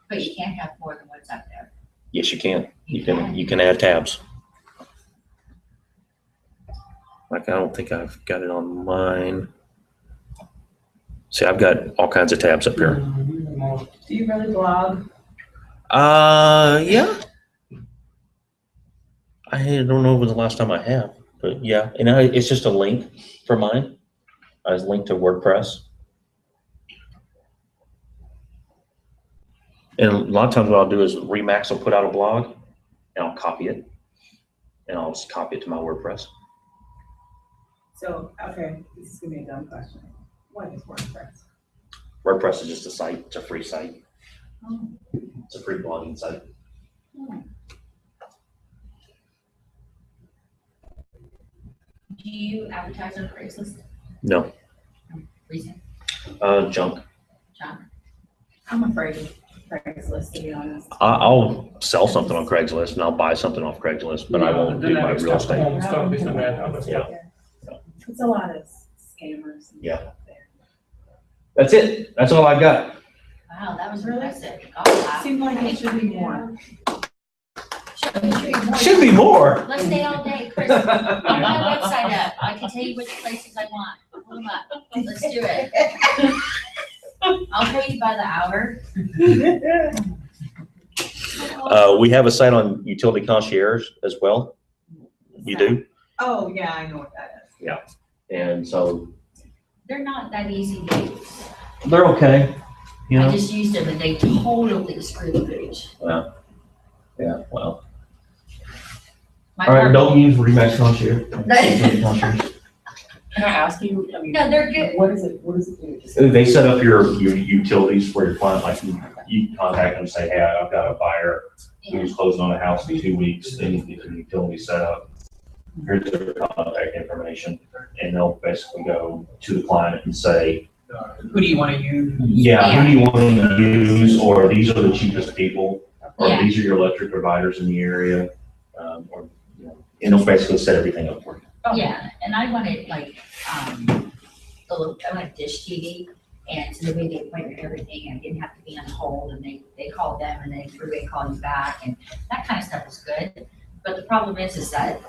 But you can't have more than what's up there. Yes, you can. You can add tabs. Like, I don't think I've got it on mine. See, I've got all kinds of tabs up here. Mhm. Do you really blog? Yeah. I don't know when the last time I have, but yeah, and it's just a link for mine. I was linked to WordPress. And a lot of times what I'll do is Remax will put out a blog and I'll copy it. And I'll just copy it to my WordPress. So, okay, this is gonna be a dumb question. What is WordPress? WordPress is just a site, it's a free site. Oh. It's a free blogging site. Do you advertise on Craigslist? No, Reason, junk. John? I'm afraid of Craigslist, to be honest. I'll sell something on Craigslist and I'll buy something off Craigslist, but I won't do my real estate. Home stuff, this and that, other stuff. It's a lot of scammers and Yeah. stuff there. That's it. That's all I got. Wow, that was Really? impressive. God, wow. Seemed like it should be more. Should be more. Let's stay all day, Chris. Get my website up. I can tell you which places I want. Pull them up. Let's do it. I'll pay you by the hour. We have a site on Utility Concierge as well. You do? Oh, yeah, I know what that is. And so They're not that easy to use. they're okay, you I know? just used them and they totally screwed the pooch. Yeah, well. My All right, heart- don't use Remax Concierge. Utility Concierge. Can I ask you, I mean, No, they're good. what is it do? They set up your utilities for your client, like you contact them and say, hey, I've got a buyer who's closing on a house in 2 weeks, they need the utility set up. Here's their contact information, and they'll basically go to the client and say, Who do you want to use? yeah, who do you want to use, or these are the cheapest people, or Yeah. these are your electric providers in the area, or, you know, and they'll basically set everything up for you. Yeah, and I wanted like, I wanted dish TV, and so they made the appointment and everything, and I didn't have to be on hold, and they called them, and they threw a call you back, and that kind of stuff was good. But the problem is that